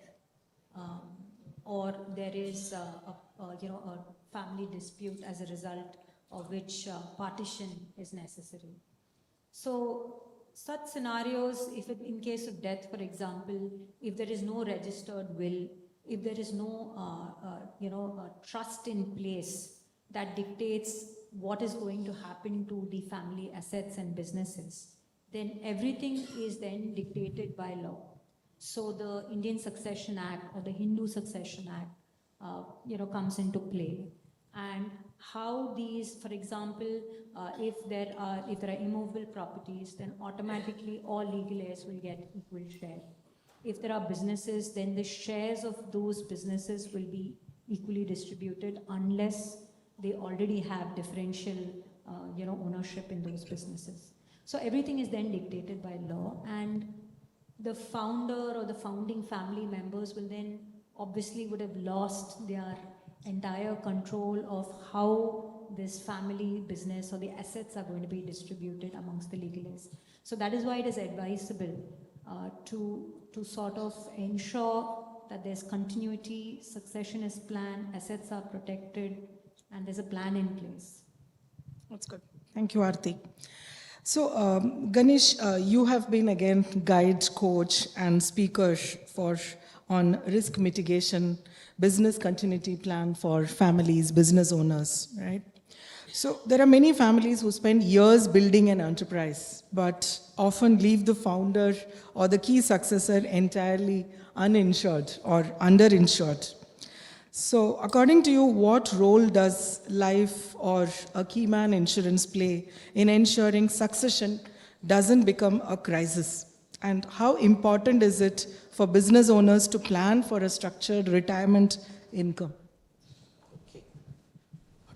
or there is a family dispute as a result of which partition is necessary. So such scenarios, if in case of death, for example, if there is no registered will, if there is no trust in place that dictates what is going to happen to the family assets and businesses, then everything is then dictated by law. So the Indian Succession Act or the Hindu Succession Act, comes into play. And how these, for example, if there are immovable properties, then automatically all legal heirs will get equal share. If there are businesses, then the shares of those businesses will be equally distributed unless they already have differential, ownership in those businesses. So everything is then dictated by law, and the founder or the founding family members will then obviously would have lost their entire control of how this family business or the assets are going to be distributed amongst the legal heirs. So that is why it is advisable to sort of ensure that there's continuity, succession is planned, assets are protected, and there's a plan in place. That's good. Thank you, Aarthi. So, Ganesh, you have been again guide, coach, and speaker on risk mitigation, business continuity plan for families, business owners, right? So there are many families who spend years building an enterprise, but often leave the founder or the key successor entirely uninsured or underinsured. So according to you, what role does life or a key man insurance play in ensuring succession doesn't become a crisis? And how important is it for business owners to plan for a structured retirement income? Okay.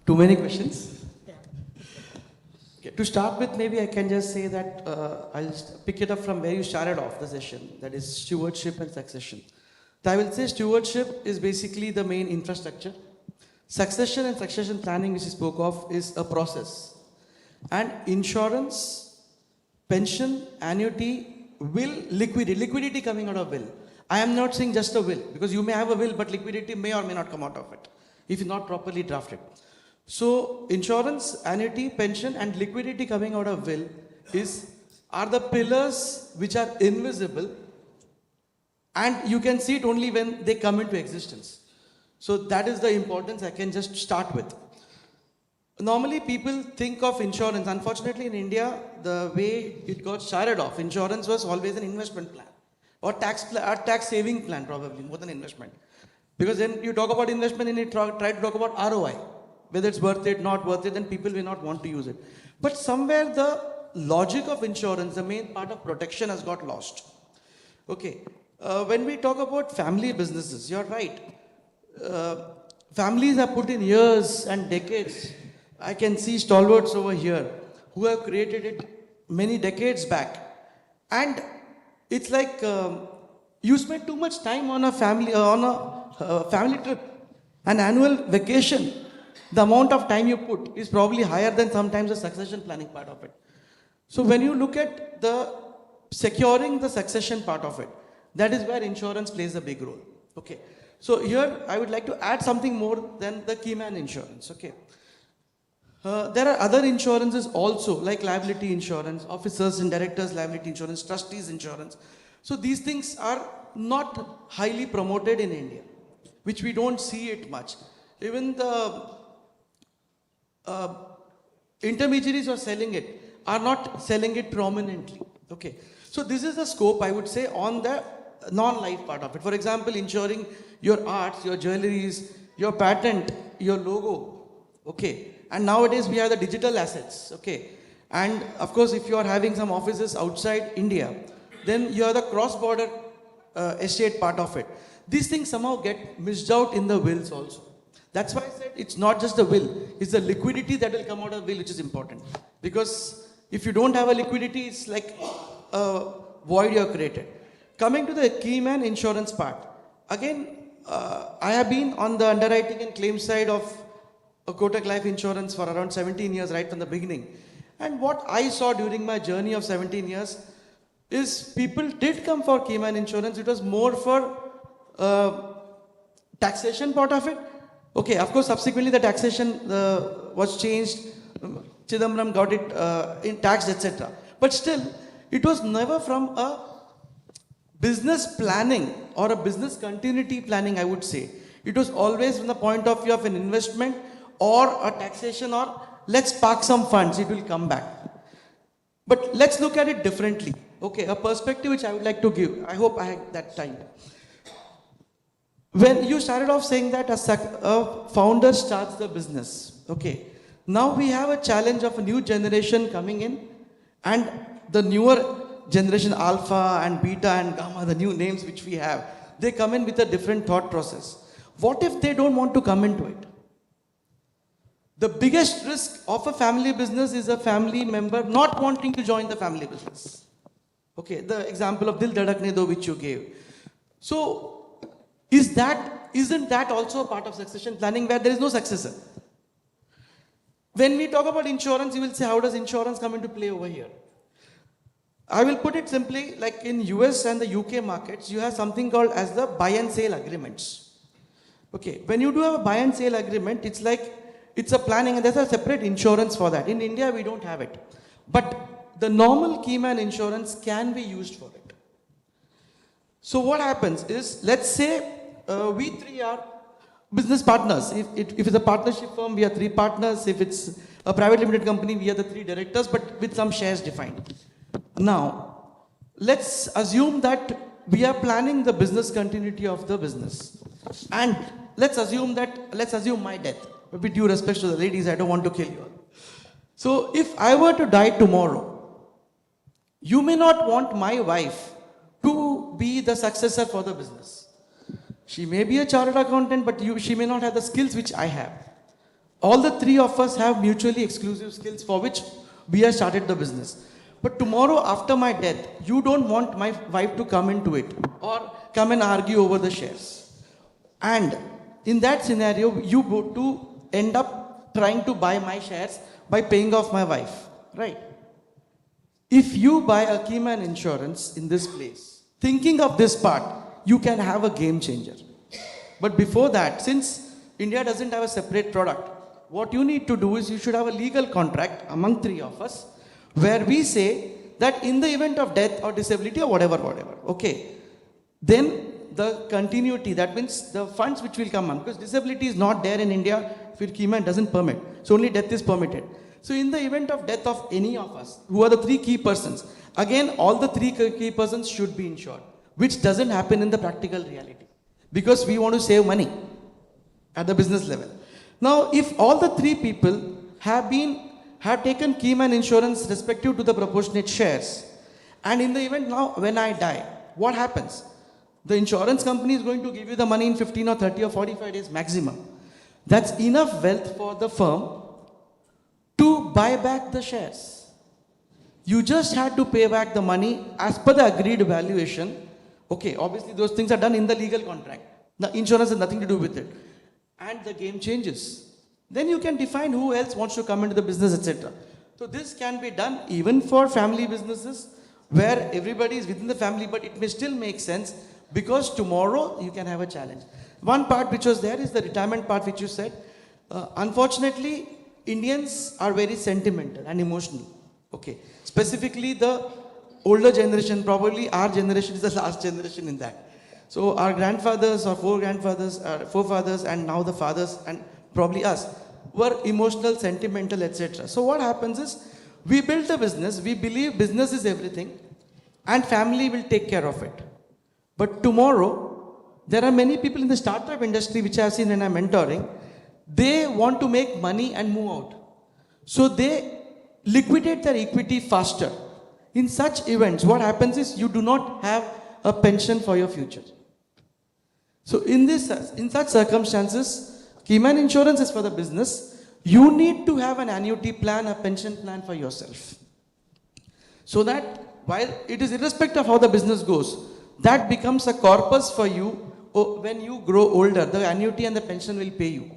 Too many questions? Okay. To start with, maybe I can just say that I'll pick it up from where you started off the session, that is stewardship and succession. So I will say stewardship is basically the main infrastructure. Succession and succession planning, which you spoke of, is a process. And insurance, pension, annuity, will, liquidity coming out of will. I am not saying just a will, because you may have a will, but liquidity may or may not come out of it, if it's not properly drafted. So insurance, annuity, pension, and liquidity coming out of will are the pillars which are invisible, and you can see it only when they come into existence. So that is the importance I can just start with. Normally people think of insurance, unfortunately in India, the way it got started off, insurance was always an investment plan or tax saving plan, probably more than investment. Because then you talk about investment and you try to talk about ROI, whether it's worth it, not worth it, then people will not want to use it. But somewhere the logic of insurance, the main part of protection, has got lost. Okay. When we talk about family businesses, you're right. Families have put in years and decades. I can see stalwarts over here who have created it many decades back. And it's like you spend too much time on a family trip, an annual vacation. The amount of time you put is probably higher than sometimes the succession planning part of it. So when you look at the securing the succession part of it, that is where insurance plays a big role. Okay. So here I would like to add something more than the key man insurance. Okay. There are other insurances also, like liability insurance, officers and directors liability insurance, trustees insurance. So these things are not highly promoted in India, which we don't see it much. Even the intermediaries who are selling it are not selling it prominently. Okay. So this is the scope, I would say, on the non-life part of it. For example, insuring your arts, your jewelries, your patent, your logo. Okay. And nowadays we have the digital assets. Okay. And of course, if you are having some offices outside India, then you have the cross-border estate part of it. These things somehow get missed out in the wills also. That's why I said it's not just the will, it's the liquidity that will come out of the will which is important. Because if you don't have a liquidity, it's like a void you have created. Coming to the key man insurance part, again, I have been on the underwriting and claim side of a Kotak Life Insurance for around 17 years, right from the beginning. And what I saw during my journey of 17 years is people did come for key man insurance. It was more for taxation part of it. Okay, of course, subsequently the taxation was changed. Chidambaram got it in taxed, etc. But still, it was never from a business planning or a business continuity planning, I would say. It was always from the point of view of an investment or a taxation or let's park some funds, it will come back. But let's look at it differently. Okay, a perspective which I would like to give. I hope I had that time. When you started off saying that a founder starts the business, okay. Now we have a challenge of a new generation coming in, and the newer generation alpha and beta and gamma, the new names which we have, they come in with a different thought process. What if they don't want to come into it? The biggest risk of a family business is a family member not wanting to join the family business. Okay, the example of Dil Dhadakne Do which you gave. So, isn't that also a part of succession planning where there is no successor? When we talk about insurance, you will say, how does insurance come into play over here? I will put it simply, like in US and the UK markets, you have something called as the buy and sale agreements. Okay, when you do have a buy and sale agreement, it's like, it's a planning and there's a separate insurance for that. In India, we don't have it. But the normal key man insurance can be used for it. So what happens is, let's say we three are business partners. If it's a partnership firm, we are three partners. If it's a private limited company, we are the three directors, but with some shares defined. Now, let's assume that we are planning the business continuity of the business. And let's assume my death. With due respect to the ladies, I don't want to kill you all. So if I were to die tomorrow, you may not want my wife to be the successor for the business. She may be a chartered accountant, but she may not have the skills which I have. All the three of us have mutually exclusive skills for which we have started the business. But tomorrow after my death, you don't want my wife to come into it or come and argue over the shares. And in that scenario, you go to end up trying to buy my shares by paying off my wife, right? If you buy a key man insurance in this place, thinking of this part, you can have a game changer. But before that, since India doesn't have a separate product, what you need to do is you should have a legal contract among three of us where we say that in the event of death or disability or whatever, okay, then the continuity, that means the funds which will come on, because disability is not there in India if your key man doesn't permit. So only death is permitted. So in the event of death of any of us, who are the three key persons, again, all the three key persons should be insured, which doesn't happen in the practical reality because we want to save money at the business level. Now, if all the three people have taken key man insurance respective to the proportionate shares, and in the event now when I die, what happens? The insurance company is going to give you the money in 15 or 30 or 45 days maximum. That's enough wealth for the firm to buy back the shares. You just had to pay back the money as per the agreed valuation. Okay, obviously those things are done in the legal contract. The insurance has nothing to do with it. And the game changes. Then you can define who else wants to come into the business, etc. So this can be done even for family businesses where everybody is within the family, but it may still make sense because tomorrow you can have a challenge. One part which was there is the retirement part which you said. Unfortunately, Indians are very sentimental and emotional. Okay, specifically the older generation, probably our generation is the last generation in that. So our grandfathers or forefathers and now the fathers and probably us were emotional, sentimental, etc. So what happens is we build a business, we believe business is everything and family will take care of it. But tomorrow, there are many people in the startup industry which I have seen when I'm mentoring, they want to make money and move out. So they liquidate their equity faster. In such events, what happens is you do not have a pension for your future. So in such circumstances, Keyman Insurance is for the business. You need to have an annuity plan, a pension plan for yourself. So that while it is irrespective of how the business goes, that becomes a corpus for you. When you grow older, the annuity and the pension will pay you.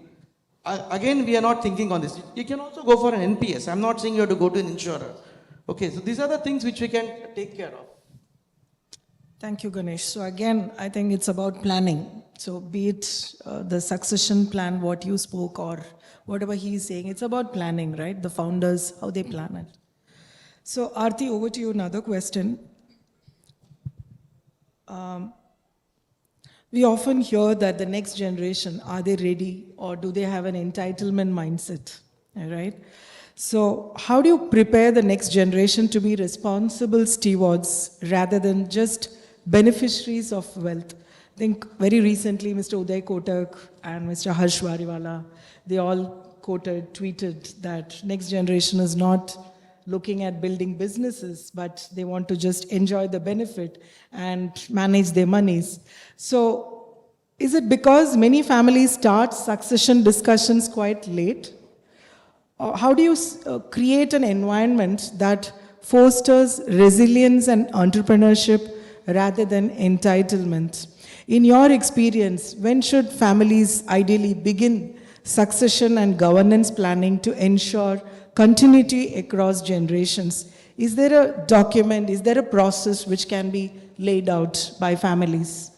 Again, we are not thinking on this. You can also go for an NPS. I'm not saying you have to go to an insurer. Okay, so these are the things which we can take care of. Thank you, Ganesh. So again, I think it's about planning. So be it the succession plan, what you spoke, or whatever he is saying, it's about planning, right? The founders, how they plan it. So Aarthi, over to you, another question. We often hear that the next generation, are they ready or do they have an entitlement mindset, right? So how do you prepare the next generation to be responsible stewards rather than just beneficiaries of wealth? I think very recently Mr. Uday Kotak and Mr. Harsh Wariwala, they all tweeted that next generation is not looking at building businesses, but they want to just enjoy the benefit and manage their monies. So is it because many families start succession discussions quite late? Or how do you create an environment that fosters resilience and entrepreneurship rather than entitlement? In your experience, when should families ideally begin succession and governance planning to ensure continuity across generations? Is there a document, is there a process which can be laid out by families?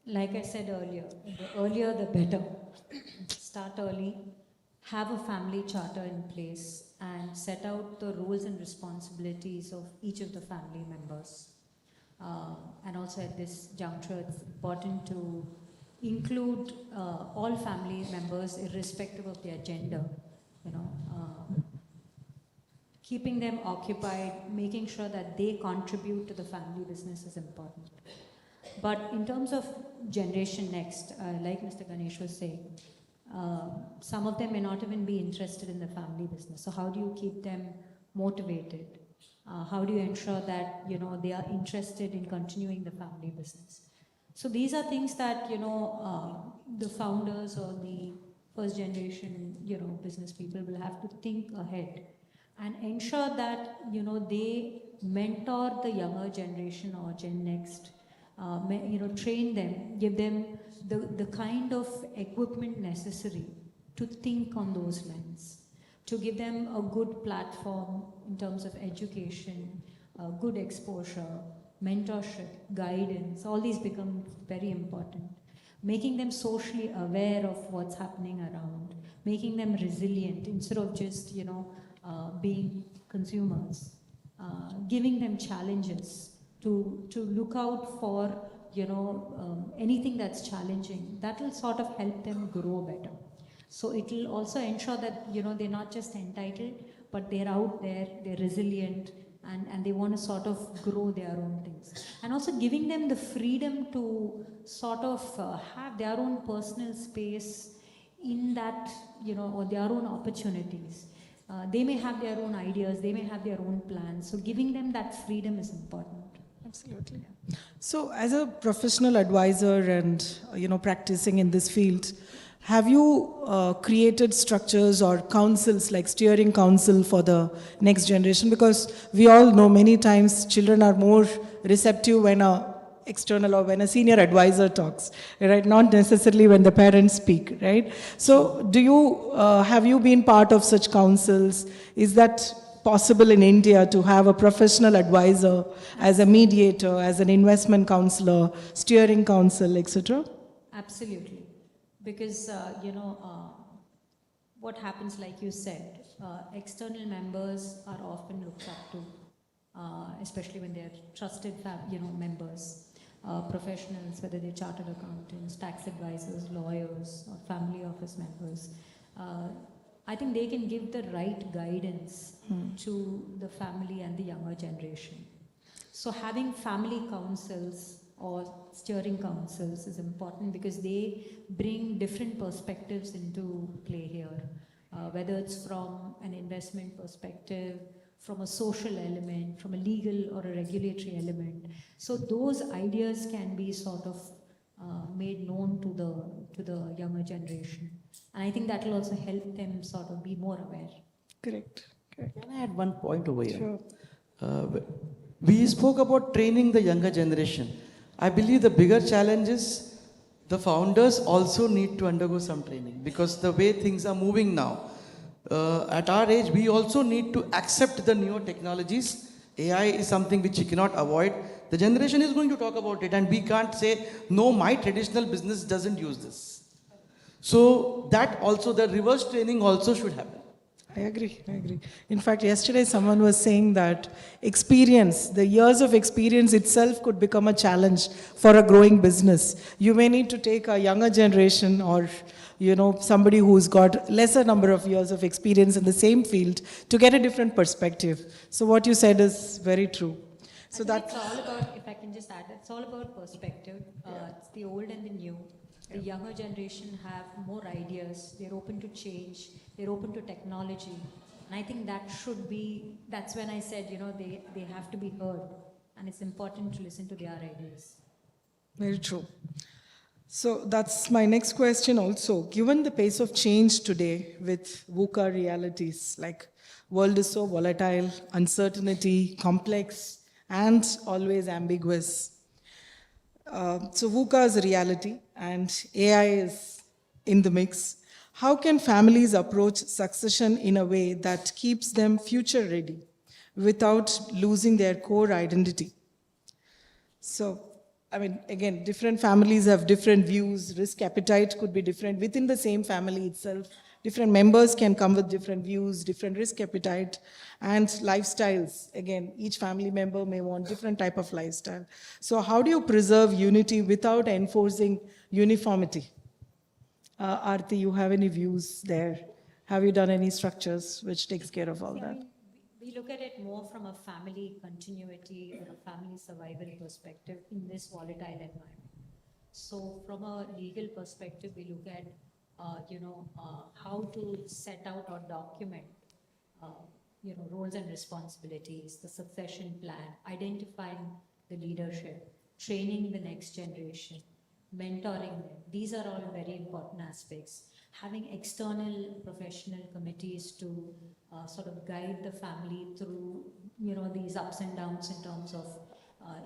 Like I said earlier, the earlier the better. Start early, have a family charter in place, and set out the roles and responsibilities of each of the family members. And also at this juncture, it's important to include all family members irrespective of their gender. Keeping them occupied, making sure that they contribute to the family business is important. But in terms of generation next, like Mr. Ganesh was saying, some of them may not even be interested in the family business. So how do you keep them motivated? How do you ensure that they are interested in continuing the family business? So these are things that the founders or the first generation business people will have to think ahead and ensure that they mentor the younger generation or Gen Next, train them, give them the kind of equipment necessary to think on those lines, to give them a good platform in terms of education, good exposure, mentorship, guidance. All these become very important. Making them socially aware of what's happening around, making them resilient instead of just being consumers, giving them challenges to look out for anything that's challenging. That will sort of help them grow better. So it will also ensure that they're not just entitled, but they're out there, they're resilient, and they want to sort of grow their own things. And also giving them the freedom to sort of have their own personal space in that, or their own opportunities. They may have their own ideas, they may have their own plans. So giving them that freedom is important. Absolutely. So as a professional advisor and, practicing in this field, have you created structures or councils like steering council for the next generation? Because we all know many times children are more receptive when a external or when a senior advisor talks, right? Not necessarily when the parents speak, right? So do you, have you been part of such councils? Is that possible in India to have a professional advisor as a mediator, as an investment counselor, steering council, etc.? Absolutely. Because, what happens, like you said, external members are often looked up to, especially when they're trusted members, professionals, whether they're chartered accountants, tax advisors, lawyers, or family office members. I think they can give the right guidance to the family and the younger generation. So having family councils or steering councils is important because they bring different perspectives into play here. whether it's from an investment perspective, from a social element, from a legal or a regulatory element. So those ideas can be sort of made known to the younger generation. And I think that will also help them sort of be more aware. Correct. Correct. Can I add one point over here? Sure. We spoke about training the younger generation. I believe the bigger challenge is the founders also need to undergo some training, because the way things are moving now, at our age, we also need to accept the newer technologies. AI is something which you cannot avoid. The generation is going to talk about it, and we can't say, no, my traditional business doesn't use this. So that also, the reverse training also should happen. I agree. In fact, yesterday someone was saying that experience, the years of experience itself could become a challenge for a growing business. You may need to take a younger generation or somebody who's got lesser number of years of experience in the same field to get a different perspective. So what you said is very true. So that's all about, if I can just add, it's all about perspective. It's the old and the new. The younger generation have more ideas, they're open to change, they're open to technology. And I think that should be, that's when I said, they have to be heard. And it's important to listen to their ideas. Very true. So that's my next question also. Given the pace of change today with VUCA realities, like world is so volatile, uncertainty, complex, and always ambiguous. So VUCA is a reality and AI is in the mix. How can families approach succession in a way that keeps them future ready without losing their core identity? So, again, different families have different views, risk appetite could be different within the same family itself. Different members can come with different views, different risk appetite, and lifestyles. Again, each family member may want different type of lifestyle. So how do you preserve unity without enforcing uniformity? Aarthi, you have any views there? Have you done any structures which takes care of all that? We look at it more from a family continuity or a family survival perspective in this volatile environment. So from a legal perspective, we look at how to set out or document, roles and responsibilities, the succession plan, identifying the leadership, training the next generation, mentoring them. These are all very important aspects. Having external professional committees to sort of guide the family through, these ups and downs in terms of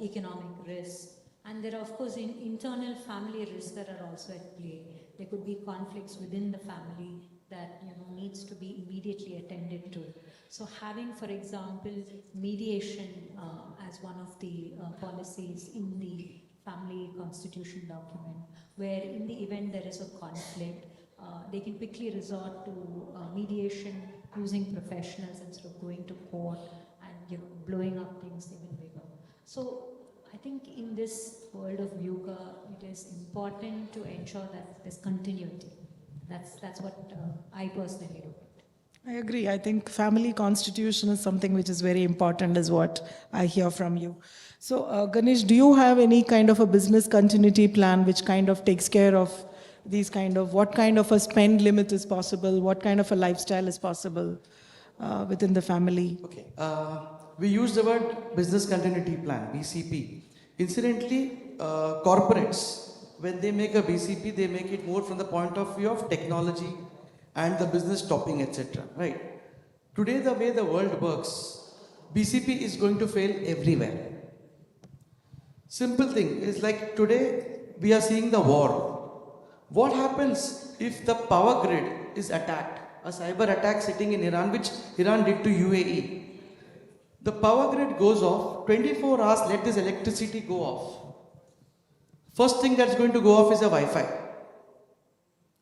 economic risk. And there are, of course, internal family risks that are also at play. There could be conflicts within the family that needs to be immediately attended to. So having, for example, mediation as one of the policies in the family constitution document, where in the event there is a conflict, they can quickly resort to mediation using professionals instead of going to court and blowing up things even bigger. So I think in this world of VUCA, it is important to ensure that there's continuity. That's what I personally do. I agree. I think family constitution is something which is very important, is what I hear from you. So Ganesh, do you have any kind of a business continuity plan which kind of takes care of these kind of, what kind of a spend limit is possible, what kind of a lifestyle is possible within the family? Okay. We use the word business continuity plan, BCP. Incidentally, corporates, when they make a BCP, they make it more from the point of view of technology and the business topping, etc. Right? Today, the way the world works, BCP is going to fail everywhere. Simple thing is like today, we are seeing the war. What happens if the power grid is attacked? A cyber attack sitting in Iran, which Iran did to UAE. The power grid goes off, 24 hours let this electricity go off. First thing that's going to go off is a Wi-Fi.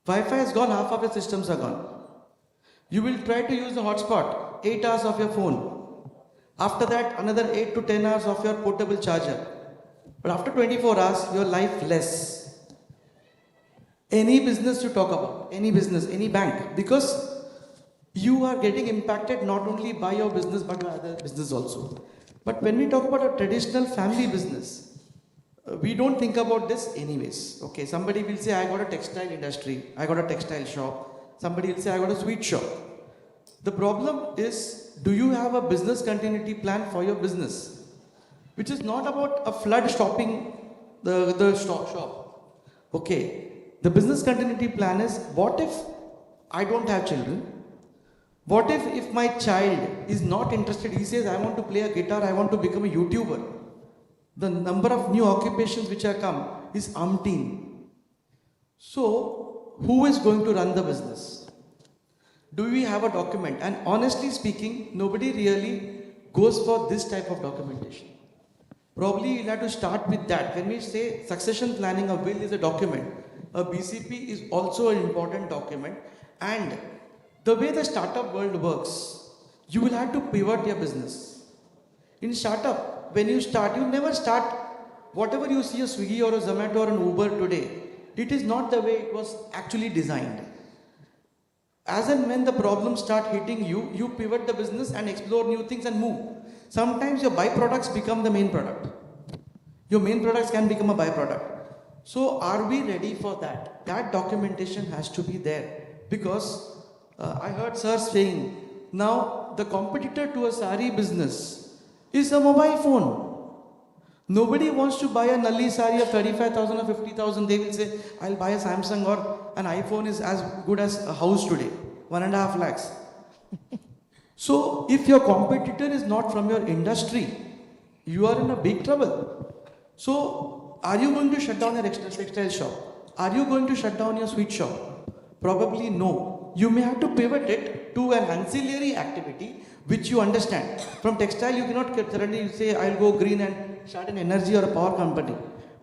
Wi-Fi is gone, half of your systems are gone. You will try to use the hotspot, 8 hours of your phone. After that, another 8 to 10 hours of your portable charger. But after 24 hours, your life less. Any business you talk about, any business, any bank, because you are getting impacted not only by your business but by other business also. But when we talk about a traditional family business, we don't think about this anyways. Okay, somebody will say, I got a textile industry, I got a textile shop, Somebody will say, I got a sweet shop. The problem is, do you have a business continuity plan for your business? Which is not about a flood stopping the shop. Okay, the business continuity plan is, what if I don't have children? What if my child is not interested? He says, I want to play a guitar, I want to become a YouTuber. The number of new occupations which have come is umpteen. So, who is going to run the business? Do we have a document? And honestly speaking, nobody really goes for this type of documentation. Probably you'll have to start with that. When we say succession planning, a will is a document. A BCP is also an important document. And the way the startup world works, you will have to pivot your business. In startup, when you start, you never start whatever you see a Swiggy or a Zomato or an Uber today. It is not the way it was actually designed. As and when the problems start hitting you, you pivot the business and explore new things and move. Sometimes your byproducts become the main product. Your main products can become a byproduct. So are we ready for that? That documentation has to be there. Because I heard sir saying, now the competitor to a sari business is a mobile phone. Nobody wants to buy a Nalli sari of 35,000 or 50,000. They will say, I'll buy a Samsung, or an iPhone is as good as a house today, 1.5 lakhs. So if your competitor is not from your industry, you are in a big trouble. So are you going to shut down your textile shop? Are you going to shut down your sweet shop? Probably no. You may have to pivot it to an ancillary activity which you understand. From textile, you cannot suddenly say, I'll go green and start an energy or a power company.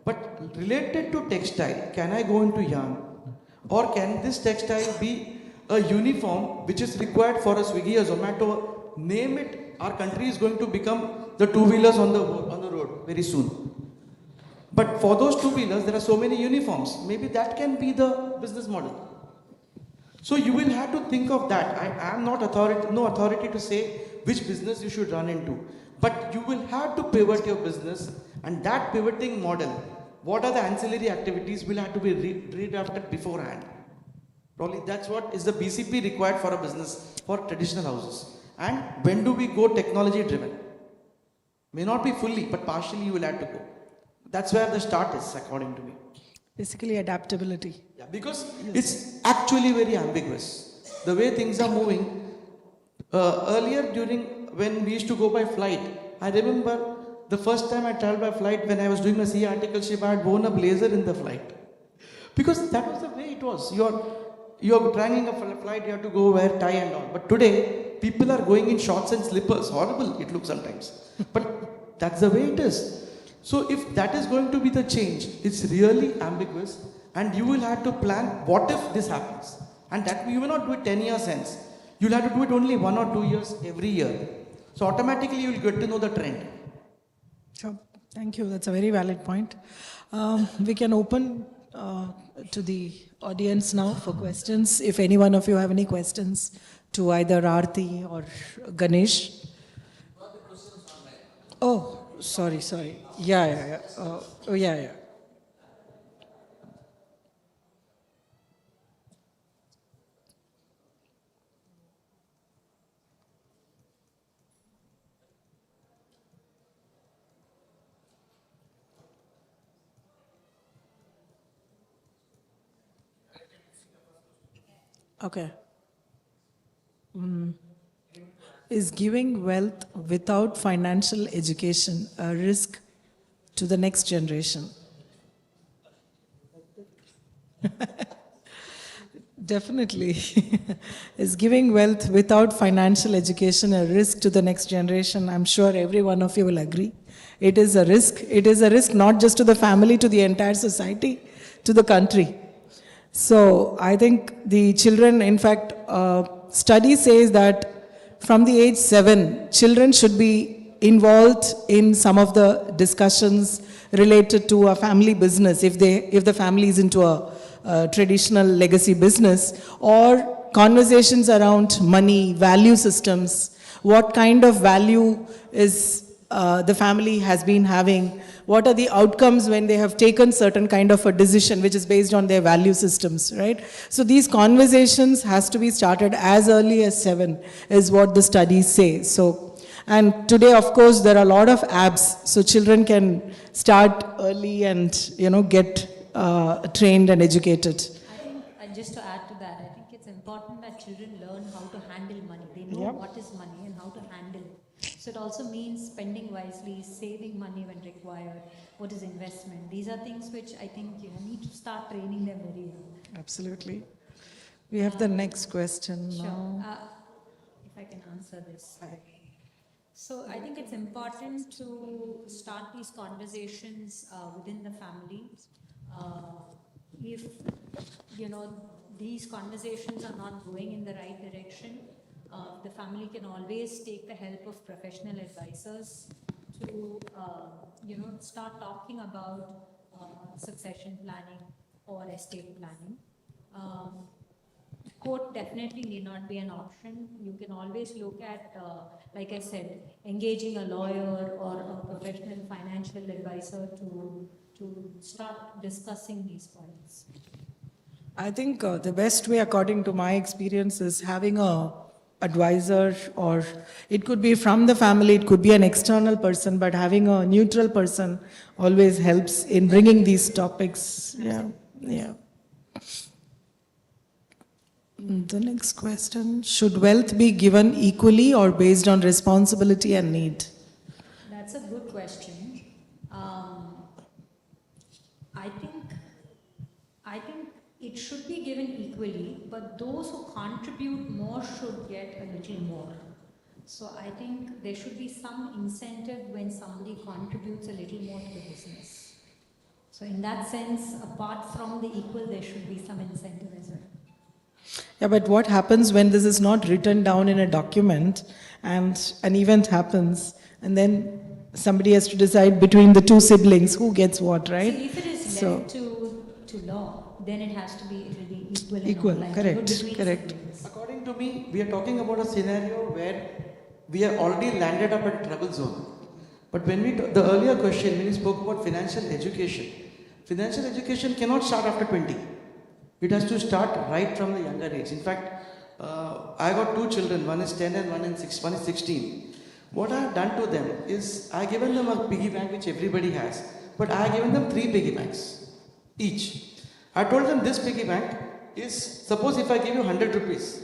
But related to textile, can I go into yarn? Or can this textile be a uniform which is required for a Swiggy or Zomato? Name it, our country is going to become the two-wheelers on the road very soon. But for those two-wheelers, there are so many uniforms. Maybe that can be the business model. So you will have to think of that. I am not no authority to say which business you should run into. But you will have to pivot your business, and that pivoting model, what are the ancillary activities, will have to be redrafted beforehand. Probably that's what is the BCP required for a business, for traditional houses. And when do we go technology driven? May not be fully, but partially you will have to go. That's where the start is, according to me. Basically adaptability. Yeah, because it's actually very ambiguous. The way things are moving, earlier when we used to go by flight, I remember the first time I traveled by flight, when I was doing my CA articleship, I had worn a blazer in the flight. Because that was the way it was. You're planning a flight, you have to go wear tie and all. But today, people are going in shorts and slippers. Horrible it looks sometimes. But that's the way it is. So if that is going to be the change, it's really ambiguous, and you will have to plan, what if this happens? And that you will not do it 10 years hence. You'll have to do it only 1 or 2 years every year. So automatically you will get to know the trend. Sure. Thank you. That's a very valid point. We can open to the audience now for questions. If any one of you have any questions to either Aarthi or Ganesh. Oh, sorry. Yeah. Yeah. Okay. Is giving wealth without financial education a risk to the next generation? Definitely. Is giving wealth without financial education a risk to the next generation? I'm sure every one of you will agree. It is a risk. It is a risk not just to the family, to the entire society, to the country. So I think the children, in fact, study says that from the age 7, children should be involved in some of the discussions related to a family business, if the family is into a traditional legacy business, or conversations around money, value systems, what kind of value is the family has been having what are the outcomes when they have taken certain kind of a decision which is based on their value systems, right? So these conversations has to be started as early as 7 is what the studies say. So, and today of course there are a lot of apps, so children can start early and get trained and educated. I think, just to add to that, I think it's important that children learn how to handle money. They know what is money and how to handle it. So it also means spending wisely, saving money when required, what is investment. These are things which I think need to start training them very young. Absolutely. We have the next question Sure. now. If I can answer this. So I think it's important to start these conversations within the family. If these conversations are not going in the right direction, the family can always take the help of professional advisors to start talking about succession planning or estate planning. Court definitely need not be an option. You can always look at, like I said, engaging a lawyer or a professional financial advisor to start discussing these points. I think the best way, according to my experience, is having a advisor, or it could be from the family, it could be an external person, but having a neutral person always helps in bringing these topics. Yeah. The next question, should wealth be given equally or based on responsibility and need? That's a good question. I think it should be given equally, but those who contribute more should get a little more. So I think there should be some incentive when somebody contributes a little more to the business. So in that sense, apart from the equal, there should be some incentive as well. Yeah, but what happens when this is not written down in a document and an event happens and then somebody has to decide between the two siblings who gets what, right? See, if it is left to law, then it has to be, it will be equal. and Equal, all, like, correct, between correct. siblings. According to me, we are talking about a scenario where we are already landed up at trouble zone. But when the earlier question, when you spoke about financial education cannot start after 20. It has to start right from the younger age. In fact, I got 2 children, one is 10 and one is 16. What I have done to them is I have given them a piggy bank which everybody has, but I have given them 3 piggy banks each. I told them this piggy bank is, suppose if I give you 100 rupees,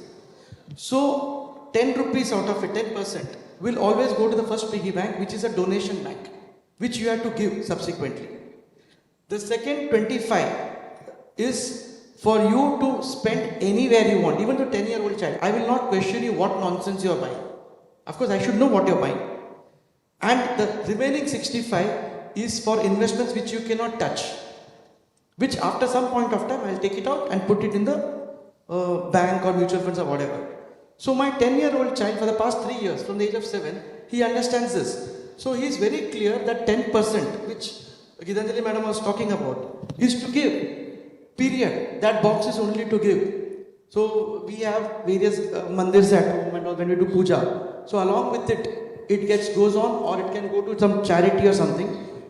so 10 rupees out of it, 10%, will always go to the first piggy bank, which is a donation bank, which you have to give subsequently. The second 25 is for you to spend anywhere you want, even the 10-year-old child. I will not question you what nonsense you are buying. Of course, I should know what you are buying. And the remaining 65 is for investments which you cannot touch, which after some point of time, I will take it out and put it in the bank or mutual funds or whatever. So my 10-year-old child for the past 3 years, from the age of 7, he understands this. So he is very clear that 10%, which Geetanjali madam was talking about, is to give. Period. That box is only to give. So we have various mandirs at home and all when we do puja. So along with it, it goes on, or it can go to some charity or something.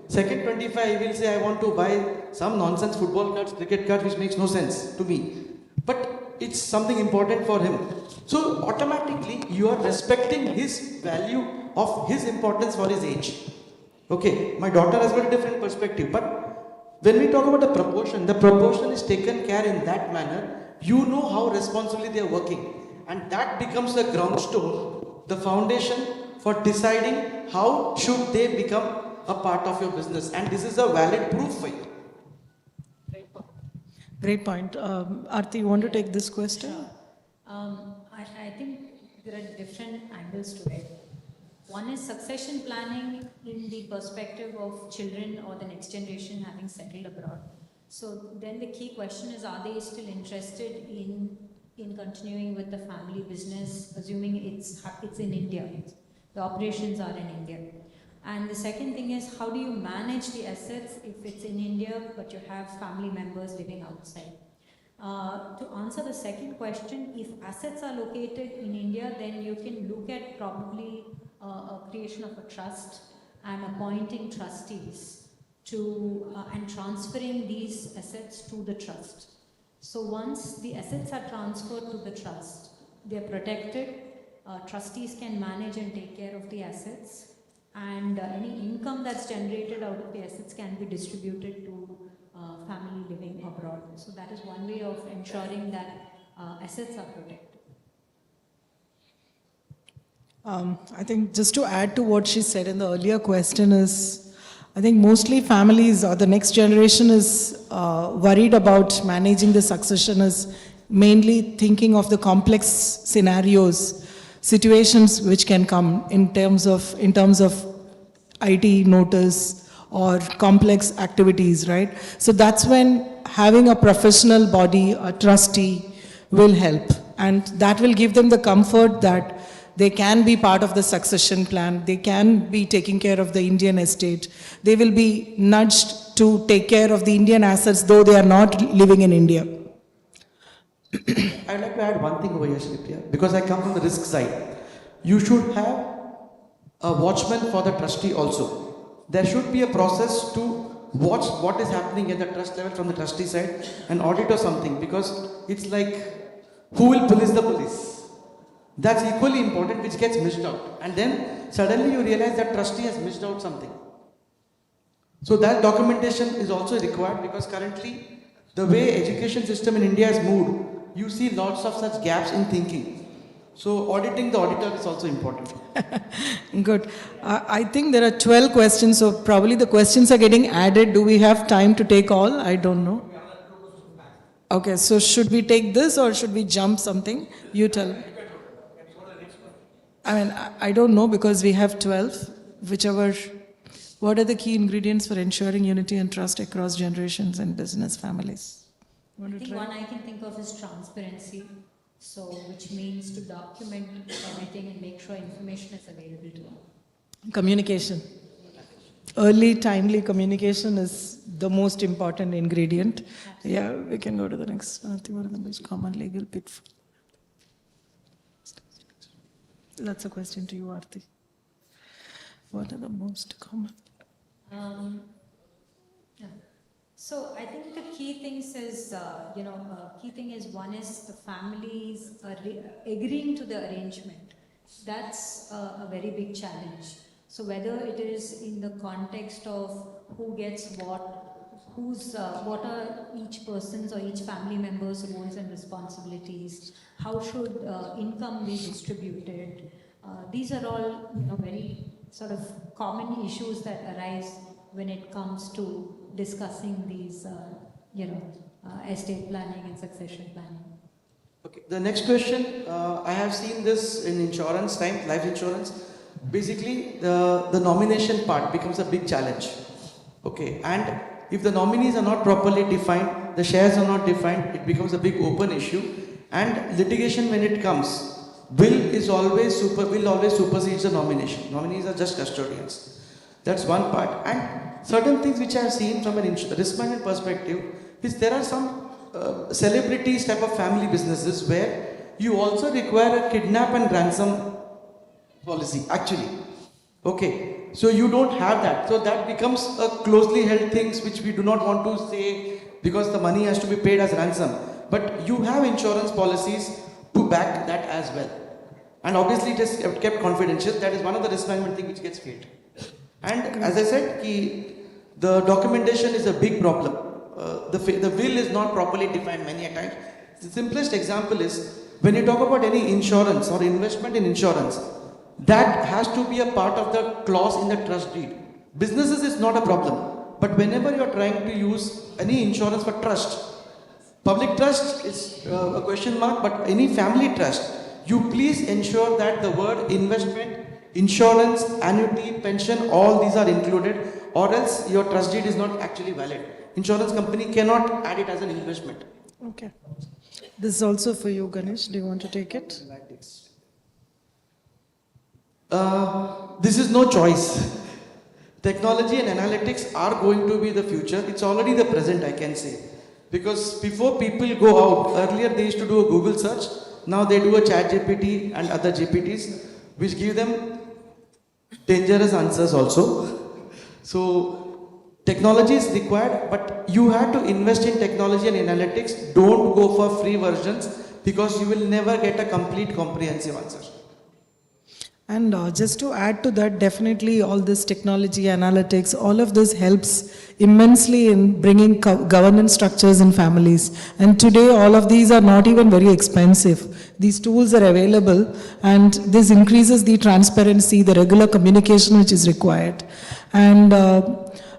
Second 25, he will say, I want to buy some nonsense football cards, cricket cards, which makes no sense to me. But it's something important for him. So automatically, you are respecting his value of his importance for his age. Okay, my daughter has got a different perspective, but when we talk about the proportion is taken care in that manner. You know how responsibly they are working, and that becomes the groundstone, the foundation for deciding how should they become a part of your business, and this is a valid proof for you. Great point. Aarthi, you want to take this question? Sure. I think there are different angles to it. One is succession planning in the perspective of children or the next generation having settled abroad. So then the key question is, are they still interested in continuing with the family business, assuming it's in India, the operations are in India. And the second thing is, how do you manage the assets if it's in India but you have family members living outside? To answer the second question, if assets are located in India, then you can look at probably a creation of a trust and appointing trustees and transferring these assets to the trust. So once the assets are transferred to the trust, they are protected. Trustees can manage and take care of the assets, and any income that's generated out of the assets can be distributed to family living abroad. So that is one way of ensuring that assets are protected. I think just to add to what she said in the earlier question is, I think mostly families or the next generation is worried about managing the succession, is mainly thinking of the complex scenarios, situations which can come in terms of IT notice or complex activities, right? So that's when having a professional body, a trustee, will help, and that will give them the comfort that they can be part of the succession plan, they can be taking care of the Indian estate, they will be nudged to take care of the Indian assets though they are not living in India. I'd like to add one thing over here, Sreepriya, because I come from the risk side. You should have a watchman for the trustee also. There should be a process to watch what is happening at the trust level from the trustee side, an audit or something, because it's like, who will police the police? That's equally important, which gets missed out. And then suddenly you realize that trustee has missed out something. So that documentation is also required, because currently the way education system in India has moved, you see lots of such gaps in thinking. So auditing the auditor is also important. Good. I think there are 12 questions, so probably the questions are getting added. Do we have time to take all? I don't know. Okay, so should we take this or should we jump something? You tell me. I mean, I don't know, because we have 12, whichever. What are the key ingredients for ensuring unity and trust across generations and business families? I think one I can think of is transparency. So, which means to document everything and make sure information is available to them. Communication. Early, timely communication is the most important ingredient. Absolutely. Yeah, we can go to the next. Aarthi, what are the most common legal pitfalls? That's a question to you, Aarthi. What are the most common? Yeah. So I think the key things is, key thing is, one is the families agreeing to the arrangement. That's a very big challenge. So whether it is in the context of who gets what are each person's or each family member's roles and responsibilities, how should income be distributed, these are all very sort of common issues that arise when it comes to discussing these estate planning and succession planning. Okay, the next question, I have seen this in insurance time, life insurance. Basically, the nomination part becomes a big challenge. Okay, and if the nominees are not properly defined, the shares are not defined, it becomes a big open issue. And litigation, when it comes, will always supersede the nomination. Nominees are just custodians. That's one part. And certain things which I have seen from an risk management perspective is there are some celebrities type of family businesses where you also require a kidnap and ransom policy, actually. Okay, so you don't have that. So that becomes a closely held things which we do not want to say because the money has to be paid as ransom. But you have insurance policies to back that as well. And obviously it is kept confidential. That is one of the risk management thing which gets failed. And as I said, the documentation is a big problem. The will is not properly defined many a times. The simplest example is when you talk about any insurance or investment in insurance, that has to be a part of the clause in the trust deed. Businesses is not a problem, but whenever you are trying to use any insurance for trust, public trust is a question mark, but any family trust, you please ensure that the word investment, insurance, annuity, pension, all these are included, or else your trust deed is not actually valid. Insurance company cannot add it as an investment. Okay. This is also for you, Ganesh. Do you want to take it? This is no choice. Technology and analytics are going to be the future. It's already the present, I can say. Because before people go out, earlier they used to do a Google search. Now they do a ChatGPT and other GPTs, which give them dangerous answers also. So technology is required, but you have to invest in technology and analytics. Don't go for free versions because you will never get a complete comprehensive answer. And just to add to that, definitely all this technology, analytics, all of this helps immensely in bringing governance structures in families. And today, all of these are not even very expensive. These tools are available, and this increases the transparency, the regular communication which is required. And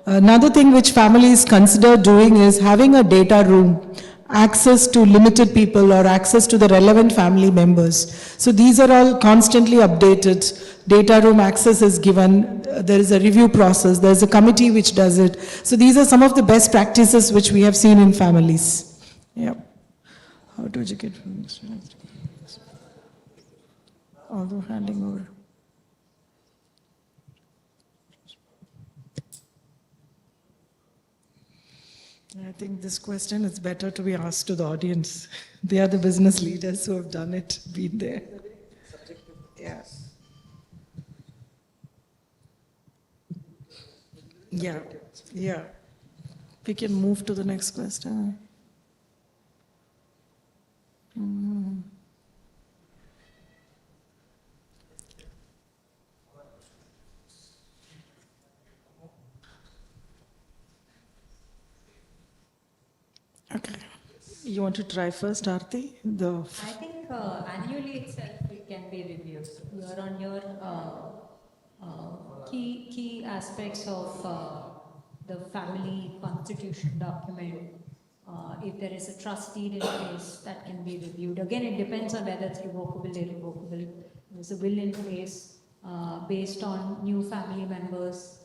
another thing which families consider doing is having a data room, access to limited people or access to the relevant family members. So these are all constantly updated. Data room access is given. There is a review process. There is a committee which does it. So these are some of the best practices which we have seen in families. Yeah. How to educate families? Although handing over. I think this question is better to be asked to the audience. They are the business leaders who have done it, been there. Yeah. Yeah, yeah. We can move to the next question. Okay. You want to try first, Aarthi? I think annually itself it can be reviewed. Year on year, key aspects of the family constitution document. If there is a trust deed in place, that can be reviewed. Again, it depends on whether it's revocable, irrevocable. There's a will in place based on new family members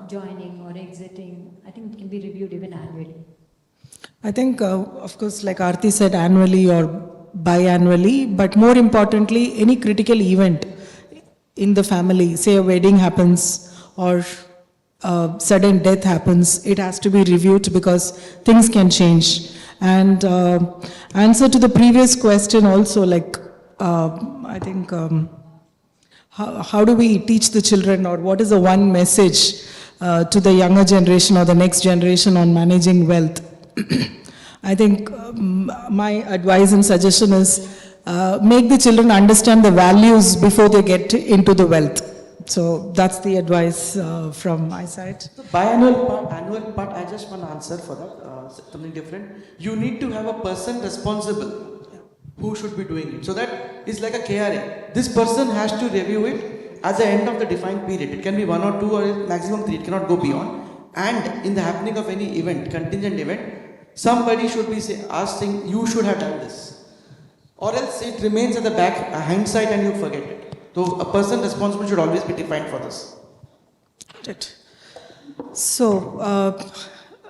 joining or exiting. I think it can be reviewed even annually. I think, of course, like Aarthi said, annually or biannually, but more importantly, any critical event in the family, say a wedding happens or sudden death happens, it has to be reviewed because things can change. And answer to the previous question also, like, I think, how do we teach the children, or what is the one message to the younger generation or the next generation on managing wealth? I think my advice and suggestion is make the children understand the values before they get into the wealth. So that's the advice from my side. The biannual part, annual part, I just want to answer for that, something different. You need to have a person responsible who should be doing it. So that is like a KRA. This person has to review it at the end of the defined period. It can be 1 or 2 or maximum 3. It cannot go beyond. And in the happening of any event, contingent event, somebody should be asking, you should have done this. Or else it remains at the back, a hindsight, and you forget it. So a person responsible should always be defined for this. Right. So,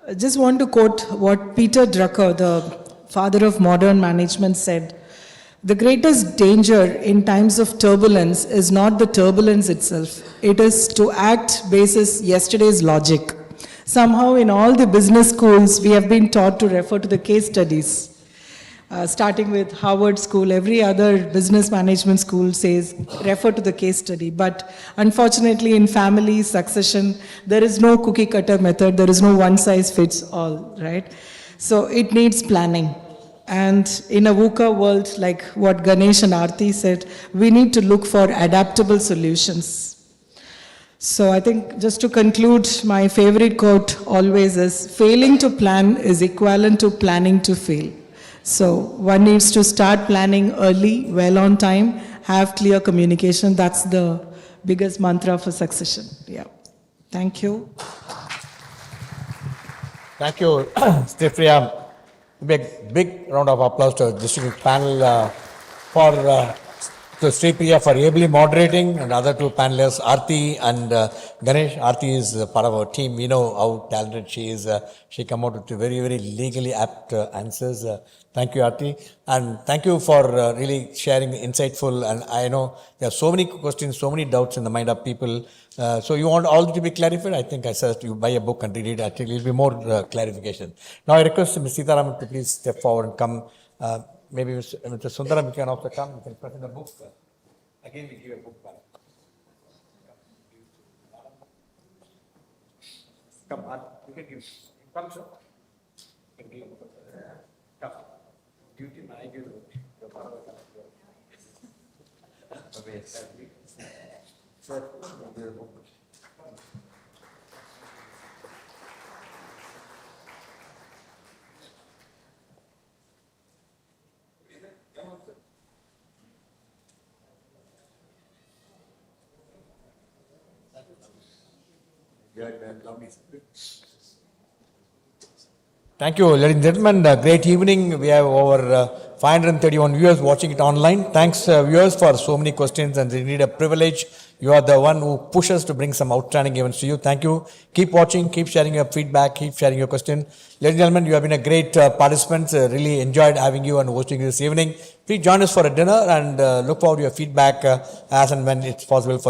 I just want to quote what Peter Drucker, the father of modern management, said. The greatest danger in times of turbulence is not the turbulence itself. It is to act basis yesterday's logic. Somehow in all the business schools, we have been taught to refer to the case studies. Starting with Harvard School, every other business management school says, refer to the case study. But unfortunately in family succession, there is no cookie cutter method, there is no one size fits all, right? So it needs planning. And in a VUCA world, like what Ganesh and Aarthi said, we need to look for adaptable solutions. So I think just to conclude, my favorite quote always is, failing to plan is equivalent to planning to fail. So one needs to start planning early, well on time, have clear communication. That's the biggest mantra for succession. Yeah. Thank you. Thank you, Sreepriya. Big round of applause to the distinguished panel for to Sreepriya for ably moderating, and other two panelists, Aarthi and Ganesh. Aarthi is part of our team. We know how talented she is. She came out with very, very legally apt answers. Thank you, Aarthi. And thank you for really sharing insightful. And I know there are so many questions, so many doubts in the mind of people. So you want all to be clarified? I think I suggest you buy a book and read it. I think it will be more clarification. Now I request Ms. Sitaraman to please step forward and come. Maybe Mr. Sundaram, you can also come. You can present the book. Again, we give a book back. Come on, you can give. Come, sir. You can give. Come. Duty, I give you. Thank you, ladies and gentlemen. Great evening. We have over 531 viewers watching it online. Thanks, viewers, for so many questions, and indeed a privilege. You are the one who pushes to bring some outstanding events to you. Thank you. Keep watching, keep sharing your feedback, keep sharing your question. Ladies and gentlemen, you have been a great participants. Really enjoyed having you and hosting you this evening. Please join us for a dinner and look forward to your feedback as and when it's possible for you.